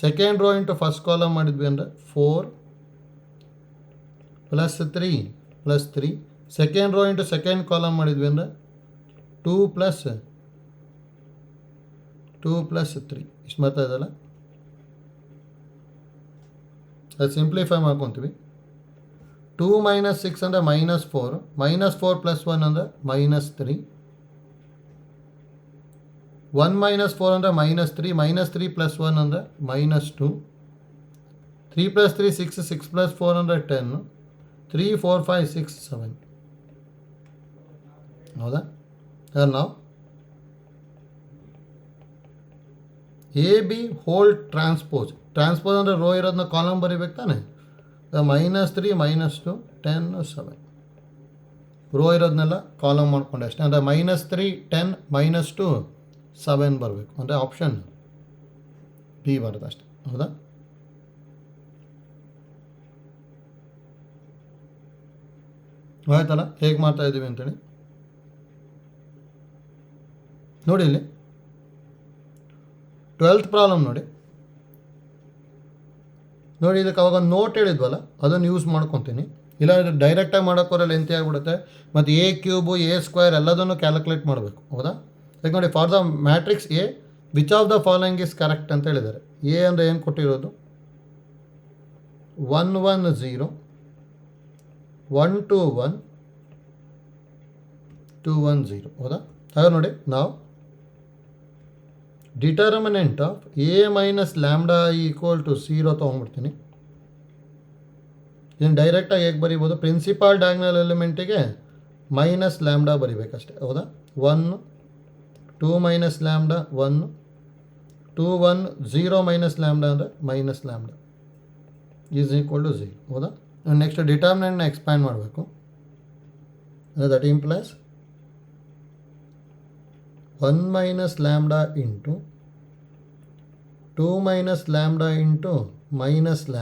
Second row into first column ಮಾಡಿದ್ವಿ ಅಂದರೆ 4 +3 +3. Second row into second column ಮಾಡಿದ್ವಿ ಅಂದರೆ 2 + 3 ಇಷ್ಟು ಬರ್ತಾ ಇದೆಯಲ್ಲ. ಅದು ಸಿಂಪ್ಲಿಫೈ ಮಾಡ್ಕೊತೀವಿ. 2 - 6 ಅಂದರೆ -4 -4 +1 ಅಂದರೆ -3 1 - 4 ಅಂದರೆ -3 -3 +1 ಅಂದರೆ -2 3 + 3 6 6 + 4 ಅಂದರೆ 10 3 4 5 6 7, ಹೌದಾ. ನಾವು ಎ ಬಿ ಹೋಲ್ ಟ್ರಾನ್ಸ್ಪೋಸ್ ಅಂದರೆ ರೋ ಇರೋದನ್ನ ಕಾಲಮ್ ಬರಿಬೇಕು ತಾನೆ. -3 -2 10 7 ರೋ ಇರೋದನ್ನೆಲ್ಲ ಕಾಲಮ್ ಮಾಡ್ಕೊಂಡೆ ಅಷ್ಟೇ. ಅಂದರೆ -3 10 -2 7 ಬರಬೇಕು. ಅಂದರೆ ಆಪ್ಷನ್ ಬಿ ಬರುತ್ತೆ ಅಷ್ಟೆ, ಹೌದಾ. ಆಯ್ತಲ್ಲ ಹೇಗೆ ಮಾಡ್ತಾ ಇದ್ದೀವಿ ಅಂತೇಳಿ ನೋಡಿ. ಇಲ್ಲಿ 12th ಪ್ರಾಬ್ಲಮ್ ನೋಡಿ. ಇದಕ್ಕೆ ಅವಾಗ ಒಂದು ನೋಟ್ ಹೇಳಿದ್ವಲ್ಲ ಅದನ್ನು ಯೂಸ್ ಮಾಡ್ಕೊತೀನಿ. ಇಲ್ಲ ಡೈರೆಕ್ಟಾಗಿ ಮಾಡೋಕ್ಕೋರೆ ಲೆಂತಿ ಆಗಿಬಿಡುತ್ತೆ. ಮತ್ತು ಎ ಕ್ಯೂಬು ಎ ಸ್ಕ್ವೇರ್ ಎಲ್ಲದನ್ನು ಕ್ಯಾಲ್ಕುಲೇಟ್ ಮಾಡಬೇಕು, ಹೌದಾ. ಈಗ ನೋಡಿ for the matrix A which of the following is correct ಅಂತ ಹೇಳಿದ್ದಾರೆ. ಎ ಅಂದರೆ ಏನು ಕೊಟ್ಟಿರೋದು 1 1 0 1 2 1 2 1 0, ಹೌದಾ. ಹಾಗೆ ನೋಡಿ ನಾವು determinant of A minus lambda equal to 0 ತೊಗೊಂಡ್ಬಿಡ್ತೀನಿ. ಇದನ್ನು ಡೈರೆಕ್ಟಾಗಿ ಹೇಗೆ ಬರಿಬೋದು, ಪ್ರಿನ್ಸಿಪಾಲ್ ಡಯಾಗ್ನಲ್ ಎಲಿಮೆಂಟಿಗೆ -λ ಬರಿಬೇಕಷ್ಟೆ, ಹೌದಾ. 1 2 - λ 1 2 1 0 - λ ಅಂದರೆ -λ ಈಸ್ ಈಕ್ವಲ್ ಟು 0, ಹೌದಾ. ನೆಕ್ಸ್ಟ್ ಡಿಟರ್ಮಿನೆಂಟ್ನ ಎಕ್ಸ್ಪ್ಯಾಂಡ್ ಮಾಡಬೇಕು. That implies 1 - λ into 2 - λ into -λ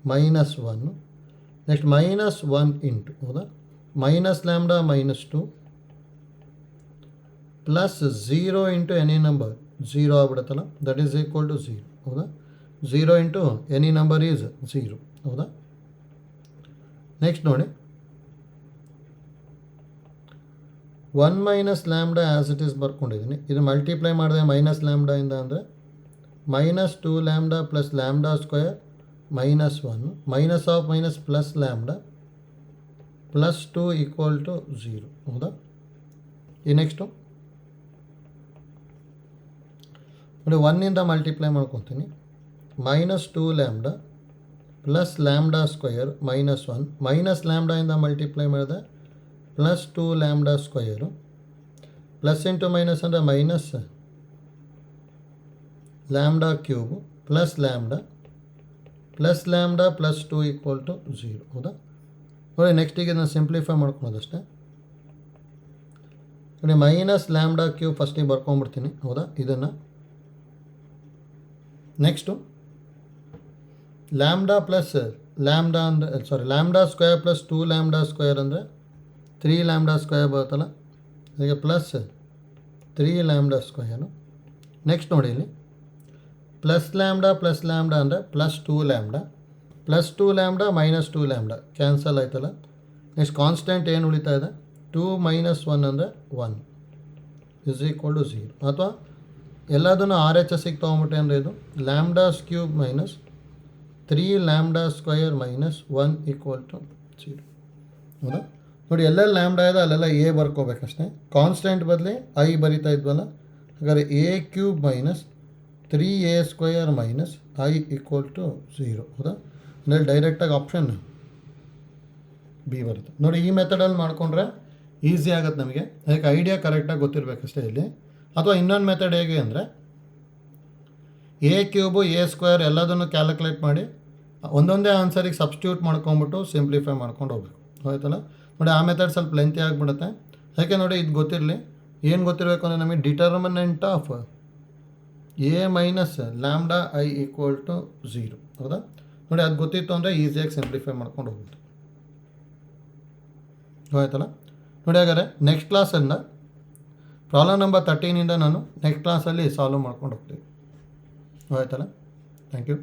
-1. Next -1 into ಹೌದಾ minus lambda -2 plus 0 into any number 0 ಆಗ್ಬಿಡುತ್ತಲ್ಲ ದಟ್ ಈಸ್ ಈಕ್ವಲ್ ಟು 0 ಹೌದಾ 0 ಇಂಟು ಎನಿ ನಂಬರ್ ಈಸ್ 0 ಹೌದಾ. ನೆಕ್ಸ್ಟ್ ನೋಡಿ 1 minus lambda as it is ಬರ್ಕೊಂಡಿದ್ದೀನಿ. ಇದು ಮಲ್ಟಿಪ್ಲೈ ಮಾಡಿದೆ ಮೈನಸ್ ಲ್ಯಾಂಬ್ಡಾಯಿಂದ ಅಂದರೆ -2 lambda plus lambda square -1 minus of minus plus lambda +2 equal to 0 ಹೌದಾ. ಈ ನೆಕ್ಸ್ಟು ನೋಡಿ 1ಇಂದ ಮಲ್ಟಿಪ್ಲೈ ಮಾಡ್ಕೊತೀನಿ -2 lambda plus lambda square -1 minus ಲ್ಯಾಂಬ್ಡಾಯಿಂದ ಮಲ್ಟಿಪ್ಲೈ ಮಾಡಿದೆ +2 lambda square plus into minus ಅಂದರೆ minus lambda cube plus lambda +2 equal to 0 ಹೌದಾ. ನೋಡಿ ನೆಕ್ಸ್ಟಿಗೆ ಇದನ್ನು ಸಿಂಪ್ಲಿಫೈ ಮಾಡ್ಕೊಳೋದಷ್ಟೇ. ನೋಡಿ ಮೈನಸ್ ಲ್ಯಾಂಬ್ಡಾ ಕ್ಯೂಬ್ ಫಸ್ಟಿಗೆ ಬರ್ಕೊಂಡ್ಬಿಡ್ತೀನಿ ಹೌದಾ ಇದನ್ನು. ನೆಕ್ಸ್ಟು ಲ್ಯಾಂಬ್ಡಾ ಪ್ಲಸ್ ಲ್ಯಾಂಬ್ಡಾ ಅಂದರೆ lambda square plus 2 lambda square ಅಂದರೆ 3 ಲ್ಯಾಂಬ್ಡಾ ಸ್ಕ್ವೇರ್ ಬರುತ್ತಲ್ಲ ಅದಕ್ಕೆ ಪ್ಲಸ್ 3 ಲ್ಯಾಂಬ್ಡಾ ಸ್ಕ್ವೇರು. ನೆಕ್ಸ್ಟ್ ನೋಡಿ ಇಲ್ಲಿ ಪ್ಲಸ್ ಲ್ಯಾಂಬ್ಡಾ ಅಂದರೆ +2 ಲ್ಯಾಂಬ್ಡಾ +2 ಲ್ಯಾಂಬ್ಡಾ -2 ಲ್ಯಾಂಬ್ಡಾ ಕ್ಯಾನ್ಸಲ್ ಆಯ್ತಲ್ಲ. ನೆಕ್ಸ್ಟ್ ಕಾನ್ಸ್ಟೆಂಟ್ ಏನು ಉಳಿತಾ ಇದೆ 2 - 1 ಅಂದರೆ 1 ಇಸ್ ಈಕ್ವಲ್ ಟು 0 ಅಥವಾ ಎಲ್ಲದನ್ನು RHSಗೆ ತೊಗೊಂಬಿಟ್ಟೆ ಅಂದರೆ ಇದು lambdas cube -3 lambda square -1 equal to 0 ಹೌದಾ. ನೋಡಿ ಎಲ್ಲೆಲ್ಲಿ ಲ್ಯಾಂಬ್ಡಾ ಇದೆ ಅಲ್ಲೆಲ್ಲ ಎ ಬರ್ಕೋಬೇಕಷ್ಟೇ. ಕಾನ್ಸ್ಟೆಂಟ್ ಬದಲಿ ಐ ಬರಿತಾ ಇದ್ವಲ್ಲ ಹಾಗಾದ್ರೆ a³ -3a² - i equal to 0 ಹೌದಾ. ಅಂದರೆ ಡೈರೆಕ್ಟಾಗಿ ಆಪ್ಷನ್ ಬಿ ಬರುತ್ತೆ. ನೋಡಿ ಈ ಮೆಥಡಲ್ಲಿ ಮಾಡಿಕೊಂಡ್ರೆ ಈಸಿ ಆಗುತ್ತೆ ನಮಗೆ. ಅದಕ್ಕೆ ಐಡಿಯಾ ಕರೆಕ್ಟಾಗಿ ಗೊತ್ತಿರಬೇಕಷ್ಟೇ ಇಲ್ಲಿ. ಅಥವಾ ಇನ್ನೊಂದು ಮೆಥಡ್ ಹೇಗೆ ಅಂದರೆ a³ a² ಎಲ್ಲದನ್ನು ಕ್ಯಾಲ್ಕುಲೇಟ್ ಮಾಡಿ ಒಂದೊಂದೇ ಆನ್ಸರಿಗೆ ಸಬ್ಸ್ಟಿಟ್ಯೂಟ್ ಮಾಡ್ಕೊಂಬಿಟ್ಟು ಸಿಂಪ್ಲಿಫೈ ಮಾಡ್ಕೊಂಡು ಹೋಗ್ಬೇಕು ಆಯ್ತಲ್ಲ. ನೋಡಿ ಆ ಮೆಥಡ್ ಸ್ವಲ್ಪ ಲೆಂತಿ ಆಗಿಬಿಡುತ್ತೆ. ಅದಕ್ಕೆ ನೋಡಿ ಇದು ಗೊತ್ತಿರಲಿ. ಏನು ಗೊತ್ತಿರಬೇಕು ಅಂದರೆ ನಮಗೆ determinant of a - lambda i equal to 0 ಹೌದಾ. ನೋಡಿ ಅದು ಗೊತ್ತಿತ್ತು ಅಂದರೆ ಈಸಿಯಾಗಿ ಸಿಂಪ್ಲಿಫೈ ಮಾಡ್ಕೊಂಡು ಹೋಗ್ಬೋದು ಆಯ್ತಲ್ಲ. ನೋಡಿ ಹಾಗಾದರೆ ನೆಕ್ಸ್ಟ್ ಕ್ಲಾಸನ್ನು ಪ್ರಾಬ್ಲಮ್ ನಂಬರ್ 13ಇಂದ ನಾನು ನೆಕ್ಸ್ಟ್ ಕ್ಲಾಸಲ್ಲಿ ಸಾಲ್ವ್ ಮಾಡ್ಕೊಂಡು ಹೋಗ್ತೀವಿ ಆಯ್ತಲ್ಲ. Thank you.